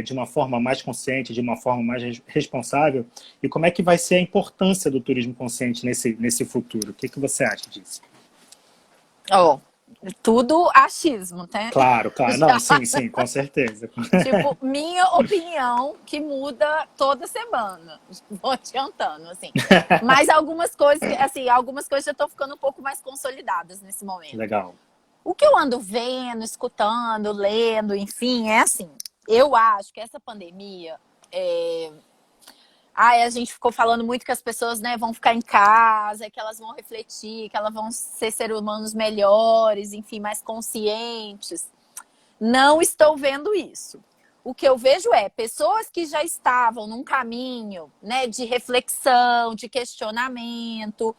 de uma forma mais consciente, de uma forma mais responsável? E como é que vai ser a importância do turismo consciente nesse futuro? O que você acha disso? Tudo achismo, né? Claro. Não, sim, com certeza. Tipo, minha opinião que muda toda semana. Vou adiantando, assim. Mas algumas coisas já estão ficando um pouco mais consolidadas nesse momento. Legal. O que eu ando vendo, escutando, lendo, enfim, é assim. Eu acho que essa pandemia... a gente ficou falando muito que as pessoas, né, vão ficar em casa, que elas vão refletir, que elas vão ser seres humanos melhores, enfim, mais conscientes. Não estou vendo isso. O que eu vejo é pessoas que já estavam num caminho, né, de reflexão, de questionamento,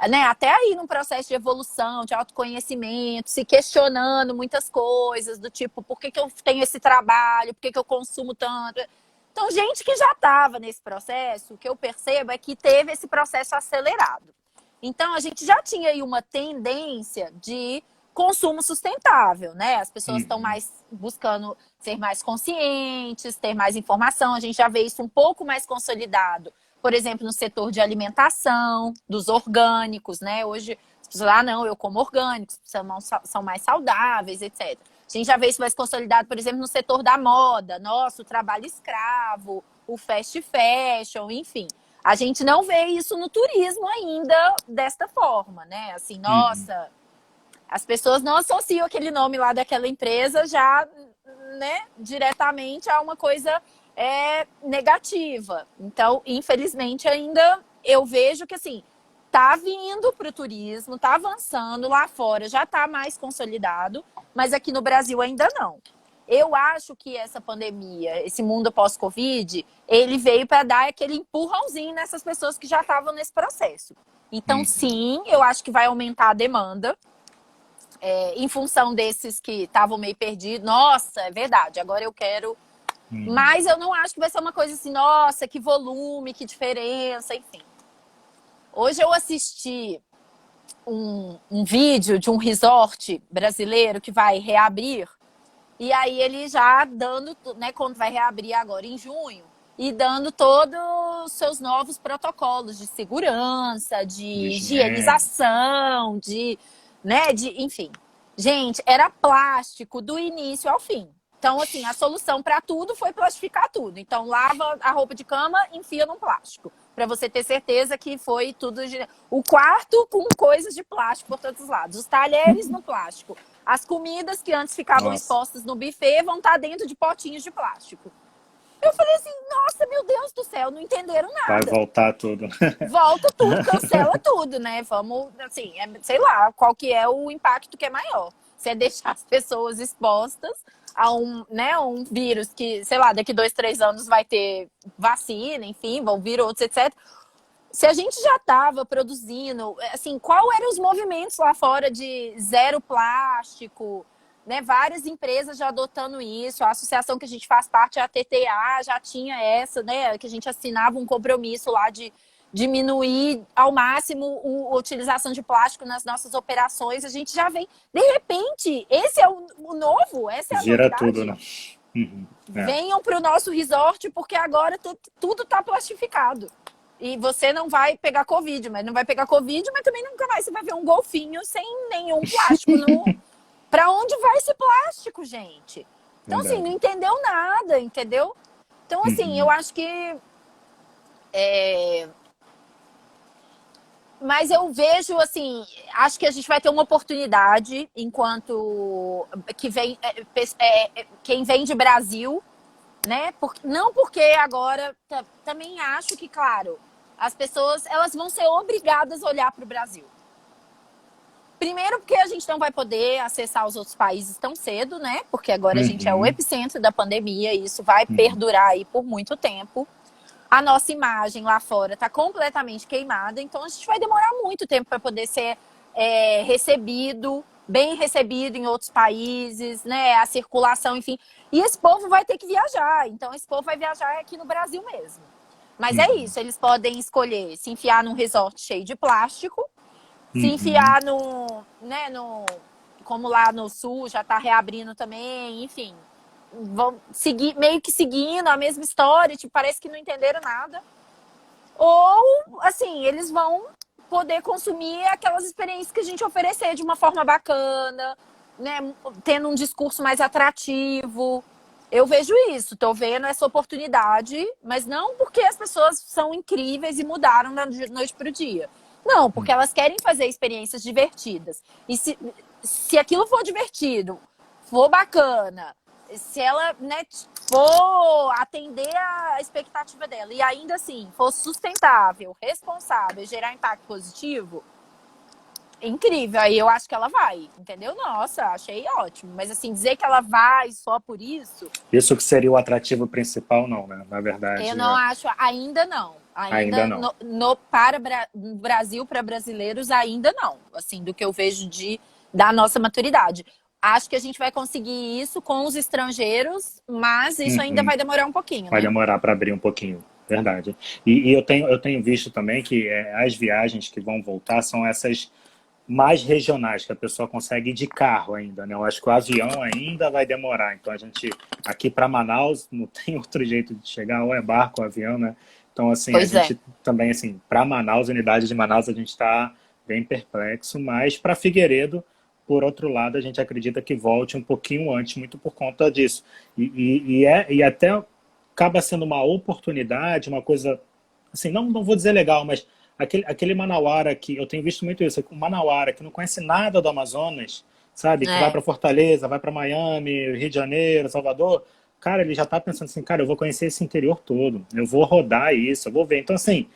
né, até aí num processo de evolução, de autoconhecimento, se questionando muitas coisas, do tipo, por que eu tenho esse trabalho, por que eu consumo tanto... Então, gente que já estava nesse processo, o que eu percebo é que teve esse processo acelerado. Então, a gente já tinha aí uma tendência de consumo sustentável, né? As pessoas estão mais buscando ser mais conscientes, ter mais informação. A gente já vê isso um pouco mais consolidado, por exemplo, no setor de alimentação, dos orgânicos, né? Hoje, as pessoas não, eu como orgânicos, são mais saudáveis, etc. A gente já vê isso mais consolidado, por exemplo, no setor da moda. Nossa, o trabalho escravo, o fast fashion, enfim. A gente não vê isso no turismo ainda desta forma, né? Assim, nossa, as pessoas não associam aquele nome lá daquela empresa já, né, diretamente a uma coisa negativa. Então, infelizmente, ainda eu vejo que, assim, tá vindo para o turismo, tá avançando lá fora, já tá mais consolidado, mas aqui no Brasil ainda não. Eu acho que essa pandemia, esse mundo pós-Covid, ele veio para dar aquele empurrãozinho nessas pessoas que já estavam nesse processo. Então, sim, eu acho que vai aumentar a demanda em função desses que estavam meio perdidos. Nossa, é verdade, agora eu quero... Mas eu não acho que vai ser uma coisa assim, nossa, que volume, que diferença, enfim. Hoje eu assisti um vídeo de um resort brasileiro que vai reabrir. E aí ele já dando, né, quando vai reabrir agora em junho, e dando todos os seus novos protocolos de segurança, de Higiene. higienização, enfim. Gente, era plástico do início ao fim. Então, assim, a solução para tudo foi plastificar tudo. Então, lava a roupa de cama, enfia num plástico. Para você ter certeza que foi tudo... O quarto com coisas de plástico por todos os lados. Os talheres no plástico. As comidas que antes ficavam expostas no buffet vão estar dentro de potinhos de plástico. Eu falei assim, nossa, meu Deus do céu, não entenderam nada. Vai voltar tudo. Volta tudo, cancela tudo, né? Vamos, assim, sei lá, qual que é o impacto que é maior. Se é deixar as pessoas expostas a um vírus que, sei lá, daqui 2, 3 anos vai ter vacina, enfim, vão vir outros, etc. Se a gente já estava produzindo, assim, qual eram os movimentos lá fora de zero plástico, né? Várias empresas já adotando isso, a associação que a gente faz parte, a TTA, já tinha essa, né? Que a gente assinava um compromisso lá de diminuir ao máximo a utilização de plástico nas nossas operações. A gente já vem, de repente, esse é o novo, essa é a Gira novidade. tudo, né? Uhum. Venham para o nosso resort, porque agora tudo está plastificado. E você não vai pegar Covid, mas também nunca mais você vai ver um golfinho sem nenhum plástico no... Pra onde vai esse plástico, gente? Então, assim, não entendeu nada, entendeu? Então, assim, eu acho que... Mas eu vejo, assim, acho que a gente vai ter uma oportunidade enquanto quem vem de Brasil, né? Não porque agora... Também acho que, claro, as pessoas elas vão ser obrigadas a olhar para o Brasil. Primeiro porque a gente não vai poder acessar os outros países tão cedo, né? Porque agora a gente é o epicentro da pandemia e isso vai perdurar aí por muito tempo. A nossa imagem lá fora está completamente queimada, então a gente vai demorar muito tempo para poder ser bem recebido em outros países, né? A circulação, enfim. E esse povo vai ter que viajar, então esse povo vai viajar aqui no Brasil mesmo. Mas é isso, eles podem escolher se enfiar num resort cheio de plástico, se enfiar como lá no sul já está reabrindo também, enfim. Vão seguir, meio que seguindo a mesma história, tipo, parece que não entenderam nada. Ou, assim, eles vão poder consumir aquelas experiências que a gente oferecer de uma forma bacana, né? Tendo um discurso mais atrativo. Eu vejo isso, tô vendo essa oportunidade, mas não porque as pessoas são incríveis e mudaram da noite pro dia. Não, porque elas querem fazer experiências divertidas. E se aquilo for divertido, for bacana, se ela, né, for atender a expectativa dela e ainda assim for sustentável, responsável, gerar impacto positivo, incrível. Aí eu acho que ela vai, entendeu? Nossa, achei ótimo. Mas assim, dizer que ela vai só por isso... Isso que seria o atrativo principal, não, né? Na verdade. Eu não acho, ainda não. Ainda não. Para o Brasil, para brasileiros, ainda não. Assim, do que eu vejo da nossa maturidade. Acho que a gente vai conseguir isso com os estrangeiros, mas isso ainda vai demorar um pouquinho. Vai demorar para abrir um pouquinho, verdade. E eu tenho visto também que as viagens que vão voltar são essas mais regionais, que a pessoa consegue ir de carro ainda, né? Eu acho que o avião ainda vai demorar. Então, a gente, aqui para Manaus, não tem outro jeito de chegar, ou é barco ou avião, né? Então, assim, a gente também, assim, para Manaus, unidade de Manaus, a gente está bem perplexo, mas para Figueiredo, por outro lado, a gente acredita que volte um pouquinho antes, muito por conta disso. E até acaba sendo uma oportunidade, uma coisa, assim, não vou dizer legal, mas aquele manauara que, eu tenho visto muito isso, o manauara que não conhece nada do Amazonas, sabe? Que vai para Fortaleza, vai para Miami, Rio de Janeiro, Salvador, cara, ele já está pensando assim, cara, eu vou conhecer esse interior todo, eu vou rodar isso, eu vou ver. Então, assim,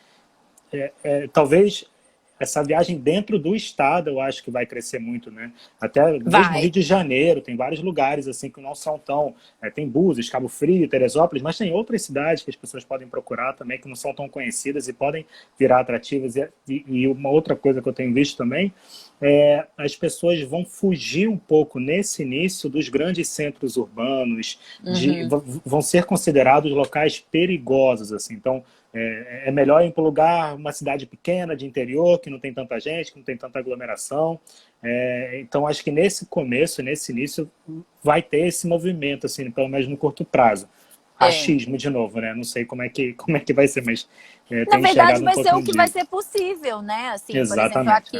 talvez essa viagem dentro do estado eu acho que vai crescer muito, né? Até mesmo Rio de Janeiro, tem vários lugares assim que não são tão... tem Búzios, Cabo Frio, Teresópolis, mas tem outras cidades que as pessoas podem procurar também que não são tão conhecidas e podem virar atrativas. E uma outra coisa que eu tenho visto também as pessoas vão fugir um pouco nesse início dos grandes centros urbanos, vão ser considerados locais perigosos, assim. Então, é melhor ir para um lugar, uma cidade pequena, de interior, que não tem tanta gente, que não tem tanta aglomeração. Então, acho que nesse começo, nesse início, vai ter esse movimento, assim, pelo menos no curto prazo. É. achismo de novo, né? Não sei como é que vai ser, mas Na tem verdade, enxergado um vai ser o pouquinho que vai disso. ser possível, né? Assim, por exemplo, Exatamente.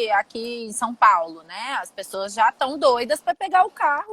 É. aqui em São Paulo, né? As pessoas já estão doidas para pegar o carro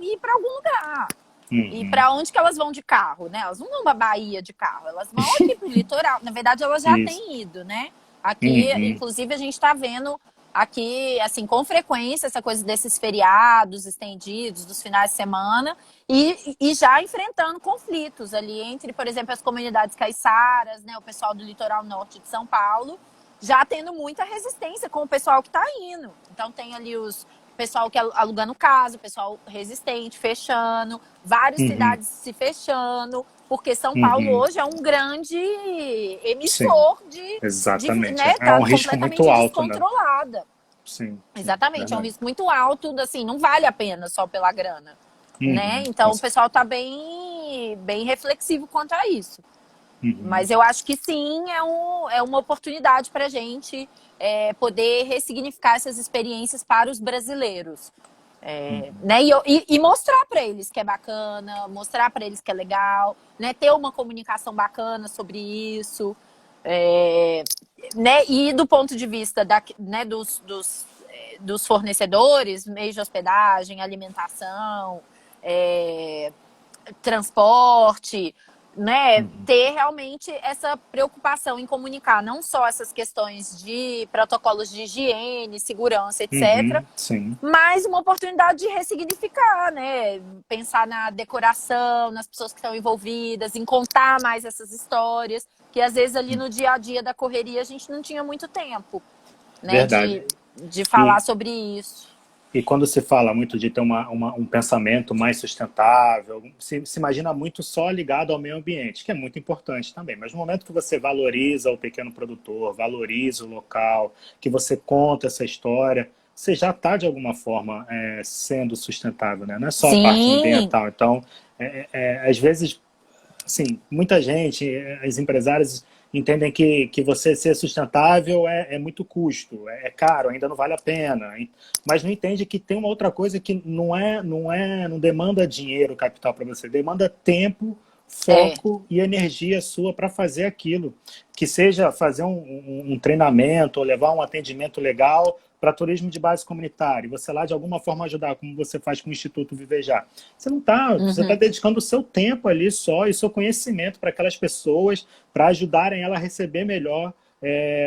e ir para algum lugar. E Uhum. para onde que elas vão de carro, né? Elas não vão para Bahia de carro, elas vão aqui para o litoral. Na verdade, elas já Isso. têm ido, né? Aqui, Uhum. inclusive, a gente está vendo aqui, assim, com frequência, essa coisa desses feriados estendidos, dos finais de semana, e já enfrentando conflitos ali entre, por exemplo, as comunidades caiçaras, né? O pessoal do litoral norte de São Paulo, já tendo muita resistência com o pessoal que está indo. Então, tem ali os pessoal que alugando casa, o pessoal resistente, fechando, várias Uhum. cidades se fechando, porque São Paulo Uhum. hoje é um grande Sim, emissor exatamente. né, É tá um risco muito completamente alto, né? descontrolada. Sim, sim, Exatamente, é um verdade. risco muito alto, assim, não vale a pena só pela grana, né? Uhum. Então o pessoal tá bem reflexivo quanto a isso. Uhum. Mas eu acho que sim, é uma oportunidade para a gente poder ressignificar essas experiências para os brasileiros. Uhum. Né? E mostrar para eles que é bacana, mostrar para eles que é legal, né? Ter uma comunicação bacana sobre isso. Né? E do ponto de vista né, dos fornecedores, meios de hospedagem, alimentação, transporte, né, Uhum. ter realmente essa preocupação em comunicar não só essas questões de protocolos de higiene, segurança, etc., Uhum. Sim. mas uma oportunidade de ressignificar, né? Pensar na decoração, nas pessoas que estão envolvidas, em contar mais essas histórias, que às vezes ali no dia a dia da correria a gente não tinha muito tempo, né, Verdade. de falar E, sobre isso. e quando se fala muito de ter um pensamento mais sustentável, se imagina muito só ligado ao meio ambiente, que é muito importante também. Mas no momento que você valoriza o pequeno produtor, valoriza o local, que você conta essa história, você já está, de alguma forma, sendo sustentável, né? Não é só a parte Sim, ambiental. Então, às vezes, assim, muita gente, as empresárias entendem que você ser sustentável é muito custo, é caro, ainda não vale a pena. Mas não entende que tem uma outra coisa que não demanda dinheiro, capital para você, demanda tempo, é. foco e energia sua para fazer aquilo. Que seja fazer um treinamento ou levar um atendimento legal para turismo de base comunitária, e você lá de alguma forma ajudar, como você faz com o Instituto Vivejar. Você está Uhum. dedicando o seu tempo ali só e seu conhecimento para aquelas pessoas, para ajudarem ela a receber melhor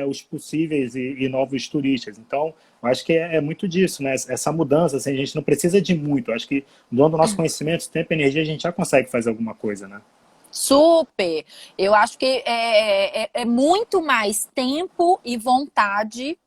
os possíveis e novos turistas. Então, eu acho que é muito disso, né? Essa mudança, assim, a gente não precisa de muito. Eu acho que, doando o nosso conhecimento, tempo e energia, a gente já consegue fazer alguma coisa, né? Super! Eu acho que é muito mais tempo e vontade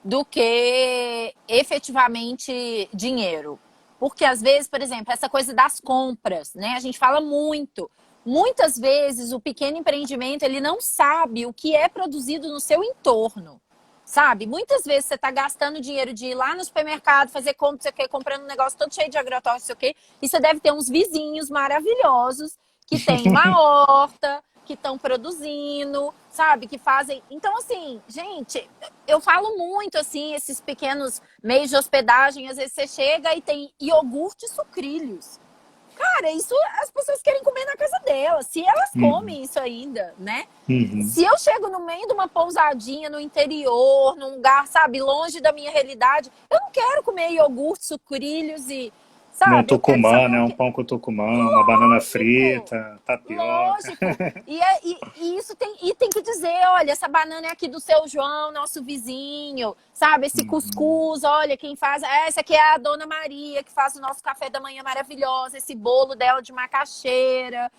do que efetivamente dinheiro. Porque às vezes, por exemplo, essa coisa das compras, né? A gente fala muito. Muitas vezes o pequeno empreendimento ele não sabe o que é produzido no seu entorno. Sabe? Muitas vezes você está gastando dinheiro de ir lá no supermercado, fazer compra, não sei o quê, comprando um negócio todo cheio de agrotóxicos, não sei o quê, e você deve ter uns vizinhos maravilhosos que têm uma horta, que estão produzindo, sabe? Que fazem. Então, assim, gente, eu falo muito assim, esses pequenos meios de hospedagem, às vezes você chega e tem iogurte e sucrilhos. Cara, isso as pessoas querem comer na casa delas, se elas Uhum. comem isso ainda, né? Uhum. Se eu chego no meio de uma pousadinha no interior, num lugar, sabe, longe da minha realidade, eu não quero comer iogurte, sucrilhos e, Um sabe, eu quero tucumã, saber né? o Um que. pão com tucumã, uma banana Lógico, frita, tapioca. lógico. E isso tem que dizer, olha, essa banana é aqui do seu João, nosso vizinho, sabe? Esse Uhum. cuscuz, olha, quem faz. Essa aqui é a Dona Maria, que faz o nosso café da manhã maravilhoso, esse bolo dela de macaxeira,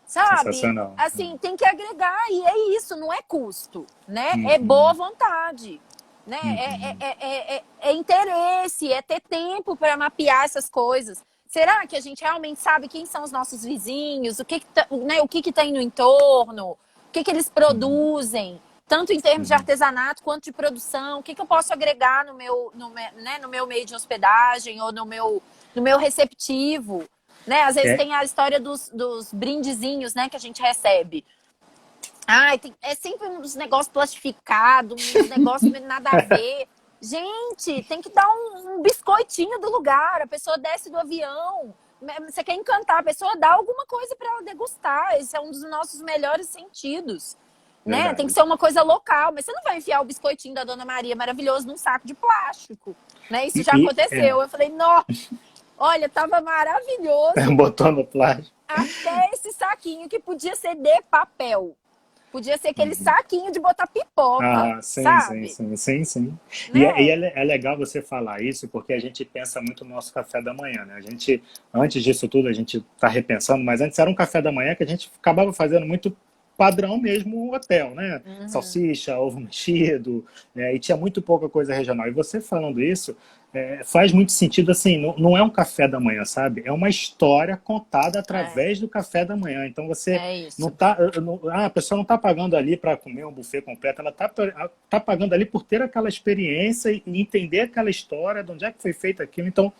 sabe? Sensacional. Assim, tem que agregar, e é isso, não é custo, né? É boa Uhum. vontade. Né? Uhum. É interesse, é ter tempo para mapear essas coisas. Será que a gente realmente sabe quem são os nossos vizinhos, né, o que tem no entorno, o que eles Uhum. produzem, tanto em termos de Uhum. artesanato quanto de produção, o que eu posso agregar no meu meio de hospedagem ou no meu receptivo. Né? Às vezes É, tem a história dos brindezinhos, né, que a gente recebe. Ai, é sempre uns negócios plastificados, uns negócios nada a ver. Gente, tem que dar um biscoitinho do lugar. A pessoa desce do avião, você quer encantar a pessoa, dá alguma coisa para ela degustar. Esse é um dos nossos melhores sentidos. Né? Tem que Verdade. ser uma coisa local, mas você não vai enfiar o biscoitinho da Dona Maria maravilhoso num saco de plástico. Né? Isso já aconteceu. Eu falei, nossa, olha, tava maravilhoso. Botou no plástico. Até esse saquinho que podia ser de papel. Podia ser aquele saquinho de botar pipoca, Ah, sim, sim, sabe? sim, sim, sim. E Né? é legal você falar isso, porque a gente pensa muito no nosso café da manhã, né? A gente, antes disso tudo, a gente está repensando, mas antes era um café da manhã que a gente acabava fazendo muito padrão mesmo hotel, né? Uhum. Salsicha, ovo mexido, né? E tinha muito pouca coisa regional. E você falando isso, faz muito sentido, assim, não é um café da manhã, sabe? É uma história contada É, através do café da manhã. Então você é não isso. tá, a pessoa não está pagando ali para comer um buffet completo, ela tá pagando ali por ter aquela experiência e entender aquela história, de onde é que foi feito aquilo. Então,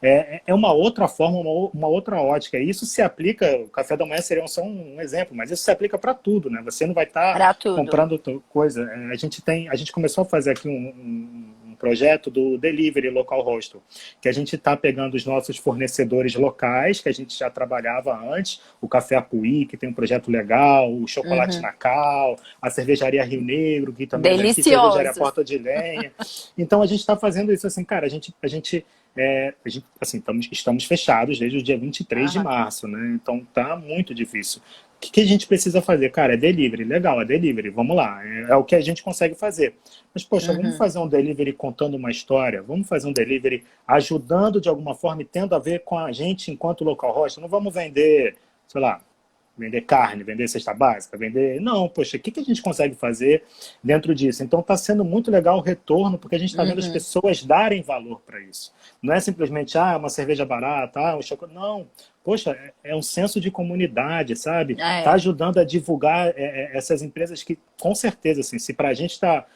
é uma outra forma, uma outra ótica. E isso se aplica, o café da manhã seria só um exemplo, mas isso se aplica para tudo, né? Você não vai estar Pra tudo. comprando coisa. A gente começou a fazer aqui um projeto do Delivery Local Hostel, que a gente está pegando os nossos fornecedores locais, que a gente já trabalhava antes, o Café Apuí, que tem um projeto legal, o Chocolate Uhum. Nacal, a Cervejaria Rio Negro, que também é daqui, Cervejaria Deliciosos. Porta de Lenha. Então a gente está fazendo isso assim, cara, assim, estamos fechados desde o dia 23 de Aham. março, né? Então tá muito difícil. O que a gente precisa fazer? Cara, é delivery. Legal, é delivery. Vamos lá. É o que a gente consegue fazer. Mas, poxa, vamos Uhum. fazer um delivery contando uma história? Vamos fazer um delivery ajudando de alguma forma e tendo a ver com a gente enquanto local host? Não vamos vender, sei lá, vender carne, vender cesta básica, vender. Não, poxa, o que a gente consegue fazer dentro disso? Então está sendo muito legal o retorno, porque a gente está vendo as Uhum. pessoas darem valor para isso. Não é simplesmente, uma cerveja barata, um chocolate. Não. Poxa, é um senso de comunidade, sabe? Está É. ajudando a divulgar essas empresas que, com certeza, assim, se para a gente tá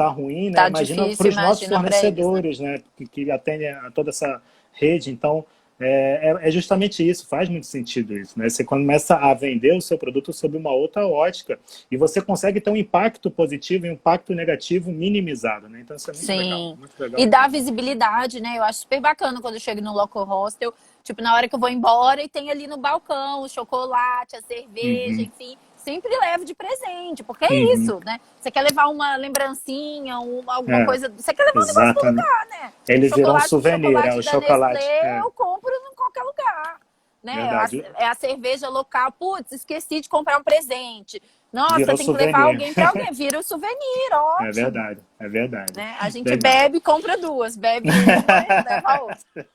ruim, né? Tá Imagina para difícil, os nossos imagina pra eles, né? fornecedores, né? Que atendem a toda essa rede. Então, é justamente isso, faz muito sentido isso, né? Você começa a vender o seu produto sob uma outra ótica e você consegue ter um impacto positivo e um impacto negativo minimizado, né? Então isso é Sim. muito E legal dá mesmo. visibilidade, né? Eu acho super bacana quando eu chego no local hostel, tipo, na hora que eu vou embora e tem ali no balcão o chocolate, a cerveja, Uhum, enfim. Sempre levo de presente, porque é uhum. isso, né? Você quer levar uma lembrancinha, alguma É, coisa. Você quer levar um negócio do exatamente. lugar, né? Ele virou um souvenir, é Chocolate o da chocolate. Nestlé, eu compro em qualquer lugar. Né? Verdade. É a cerveja local. Putz, esqueci de comprar um presente. Nossa, Virou tem que levar souvenir. alguém para alguém. Vira o souvenir, ótimo. É verdade. Né? A gente Legal. bebe e compra duas. Bebe uma e leva a outra.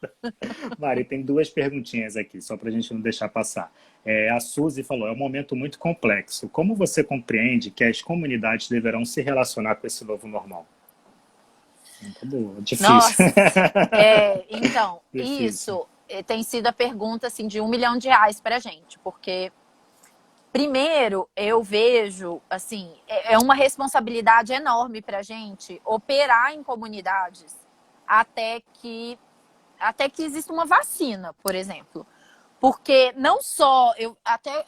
Mari, tem duas perguntinhas aqui, só para a gente não deixar passar. A Suzy falou, é um momento muito complexo. Como você compreende que as comunidades deverão se relacionar com esse novo normal? Muito boa. Difícil. Nossa, então, Difícil. isso tem sido a pergunta assim, de R$ 1 milhão para a gente, porque primeiro eu vejo assim, é uma responsabilidade enorme para a gente operar em comunidades até que até que exista uma vacina, por exemplo. Porque não só, eu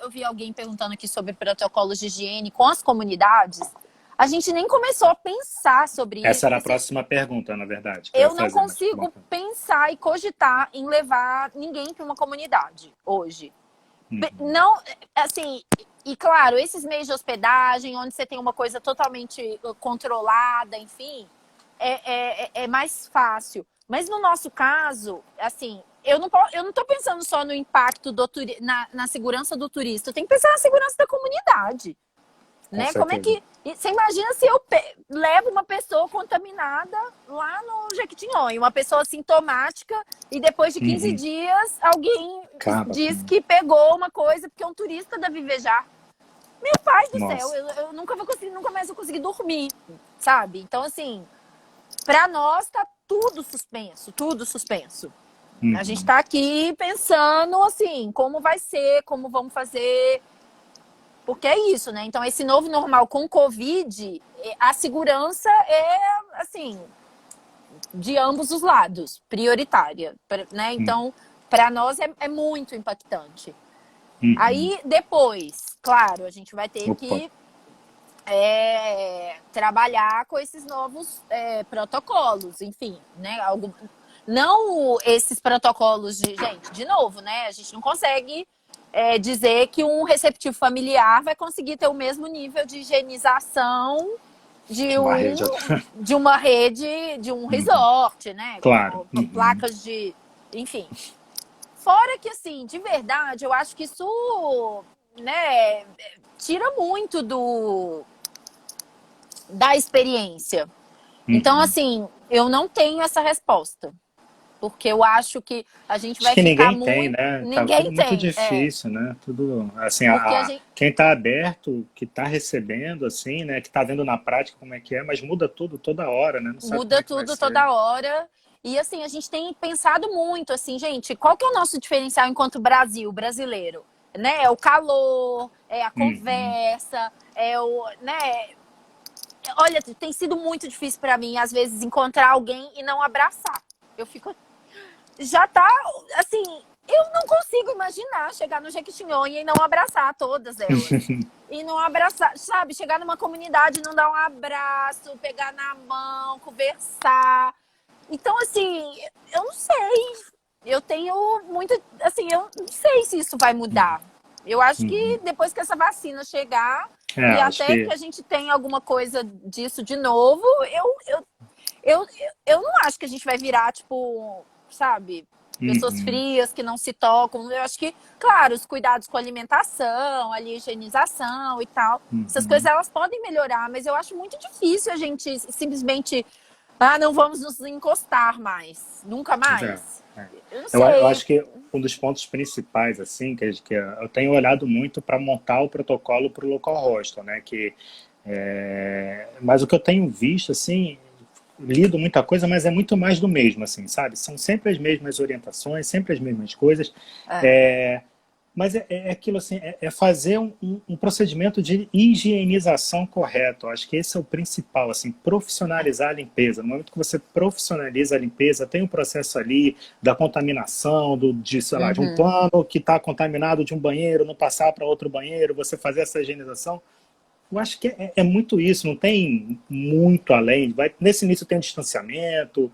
vi alguém perguntando aqui sobre protocolos de higiene com as comunidades, a gente nem começou a pensar sobre Essa isso. era a Assim, próxima pergunta, na verdade, que eu ia eu não fazer, mas consigo bacana. pensar e cogitar em levar ninguém para uma comunidade hoje. Uhum. Não, assim, e claro, esses meios de hospedagem, onde você tem uma coisa totalmente controlada, enfim, é mais fácil. Mas no nosso caso, assim, eu não tô pensando só no impacto na segurança do turista, eu tenho que pensar na segurança da comunidade. Com Né? Como é certeza. que. Você imagina se eu levo uma pessoa contaminada lá no Jequitinhonha, uma pessoa sintomática, e depois de 15 Uhum. dias alguém Acaba diz com. que pegou uma coisa porque um turista da Vivejar. Meu pai do céu, Nossa. eu nunca vou conseguir, nunca mais vou conseguir dormir, sabe? Então, assim, para nós tá tudo suspenso, tudo suspenso. A gente Uhum. tá aqui pensando assim, como vai ser, como vamos fazer, porque é isso, né? Então, esse novo normal com Covid, a segurança é, assim, de ambos os lados, prioritária, né? Uhum. Então, para nós é muito impactante. Uhum. Aí, depois, claro, a gente vai ter Opa. que trabalhar com esses novos protocolos, enfim, né? Não esses protocolos de... Gente, de novo, né? A gente não consegue dizer que um receptivo familiar vai conseguir ter o mesmo nível de higienização De uma rede. de uma rede, de um resort, né? Claro. Com placas de... Enfim. Fora que, assim, de verdade, eu acho que isso, né, tira muito da experiência. Então, assim, eu não tenho essa resposta. Porque eu acho que a gente Acho vai que ficar ninguém tem, muito... né? Tá Ninguém tudo muito tem, difícil, né? Tudo, assim, porque a gente quem está aberto, que está recebendo, assim, né? Que está vendo na prática como é que é, mas muda tudo toda hora, né? Não sabe como muda é que vai tudo ser. toda hora. E assim, a gente tem pensado muito, assim, gente, qual que é o nosso diferencial enquanto Brasil, brasileiro? Né? É o calor, é a Uhum. conversa, é o, né? Olha, tem sido muito difícil para mim, às vezes, encontrar alguém e não abraçar. Eu fico, já tá, assim, eu não consigo imaginar chegar no Jequitinhonha e não abraçar todas elas. E não abraçar, sabe? Chegar numa comunidade e não dar um abraço, pegar na mão, conversar. Então, assim, eu não sei. Eu tenho muito. Assim, eu não sei se isso vai mudar. Eu acho que Uhum. depois que essa vacina chegar e Acho até que que a gente tenha alguma coisa disso de novo, eu, eu não acho que a gente vai virar, tipo, sabe, pessoas uhum. frias que não se tocam. Eu acho que, claro, os cuidados com a alimentação, a higienização e tal, essas coisas Uhum. elas podem melhorar, mas eu acho muito difícil a gente simplesmente, não vamos nos encostar mais, nunca É, mais. é. Eu não Eu sei. acho que um dos pontos principais, assim, que eu tenho olhado muito para montar o protocolo para o local hostel, né? Mas o que eu tenho visto, assim, lido muita coisa, mas é muito mais do mesmo, assim, sabe? São sempre as mesmas orientações, sempre as mesmas coisas. É. É, mas é aquilo assim, é fazer um procedimento de higienização correto. Eu acho que esse é o principal, assim, profissionalizar a limpeza. No momento que você profissionaliza a limpeza, tem um processo ali da contaminação, sei lá, de um Uhum. pano que está contaminado de um banheiro, não passar para outro banheiro, você fazer essa higienização. Eu acho que é muito isso, não tem muito além. Nesse início tem o distanciamento,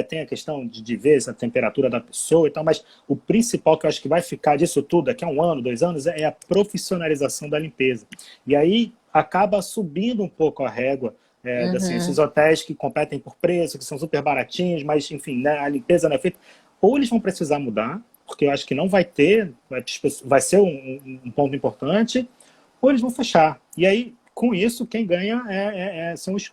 tem a questão de ver a temperatura da pessoa e tal, mas o principal que eu acho que vai ficar disso tudo daqui a um ano, 2 anos, é a profissionalização da limpeza. E aí acaba subindo um pouco a régua, assim, esses Uhum. hotéis que competem por preço, que são super baratinhos, mas enfim, né, a limpeza não é feita. Ou eles vão precisar mudar, porque eu acho que não vai ter, vai ser um ponto importante, ou eles vão fechar. E aí, com isso, quem ganha são os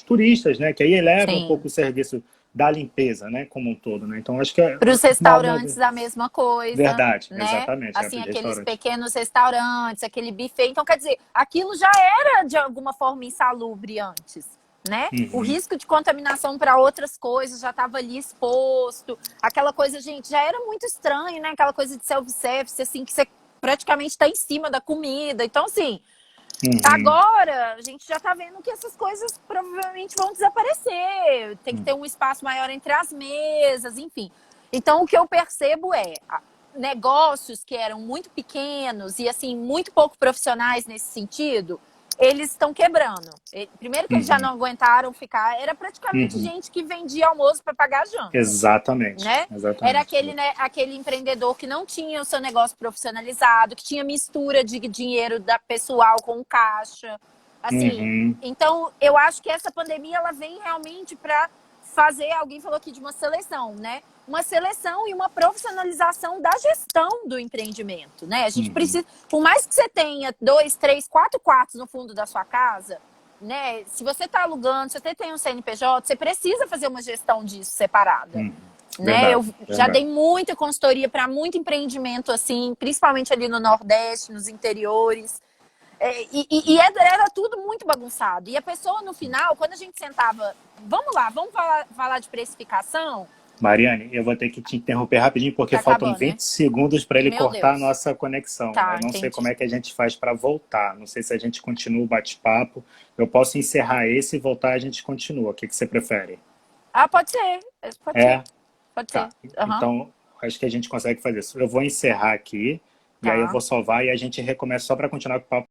turistas, né? Que aí eleva um pouco Sim. o serviço da limpeza, né? Como um todo, né? Então, acho que Para os uma restaurantes, a mesma coisa, verdade, né? exatamente, Assim, para os aqueles restaurantes. pequenos restaurantes, aquele buffet. Então, quer dizer, aquilo já era de alguma forma insalubre antes, né? O Uhum. risco de contaminação para outras coisas já estava ali exposto. Aquela coisa, gente, já era muito estranho, né? Aquela coisa de self-service, assim, que você praticamente está em cima da comida. Então, assim, Uhum. agora, a gente já está vendo que essas coisas provavelmente vão desaparecer. Tem que ter um espaço maior entre as mesas, enfim. Então, o que eu percebo é negócios que eram muito pequenos e assim muito pouco profissionais nesse sentido, eles estão quebrando. Primeiro que eles já Uhum. não aguentaram ficar, era praticamente Uhum. gente que vendia almoço para pagar a janta, Exatamente, né? Era exatamente. aquele, né, aquele empreendedor que não tinha o seu negócio profissionalizado, que tinha mistura de dinheiro da pessoal com o caixa. Assim, Uhum. então eu acho que essa pandemia ela vem realmente para fazer, alguém falou aqui de uma seleção, né? Uma seleção e uma profissionalização da gestão do empreendimento, né? A gente Uhum. precisa, por mais que você tenha 2, 3, 4 quartos no fundo da sua casa, né? Se você está alugando, se você tem um CNPJ, você precisa fazer uma gestão disso separada, Uhum. né? Verdade, Eu já verdade. dei muita consultoria para muito empreendimento, assim, principalmente ali no Nordeste, nos interiores. Era tudo muito bagunçado. E a pessoa, no final, quando a gente sentava, vamos lá, vamos falar de precificação? Mariane, eu vou ter que te interromper rapidinho porque Tá faltam acabando, né? 20 segundos para ele Meu cortar a Deus. nossa conexão. Eu Tá, não sei como entendi. é que a gente faz para voltar. Não sei se a gente continua o bate-papo. Eu posso encerrar esse e voltar, a gente continua. O que você prefere? Pode ser. Pode ser. É? Pode Tá. ser. Aham. Então, acho que a gente consegue fazer isso. Eu vou encerrar aqui e aí eu Tá. vou salvar e a gente recomeça só para continuar com o papo.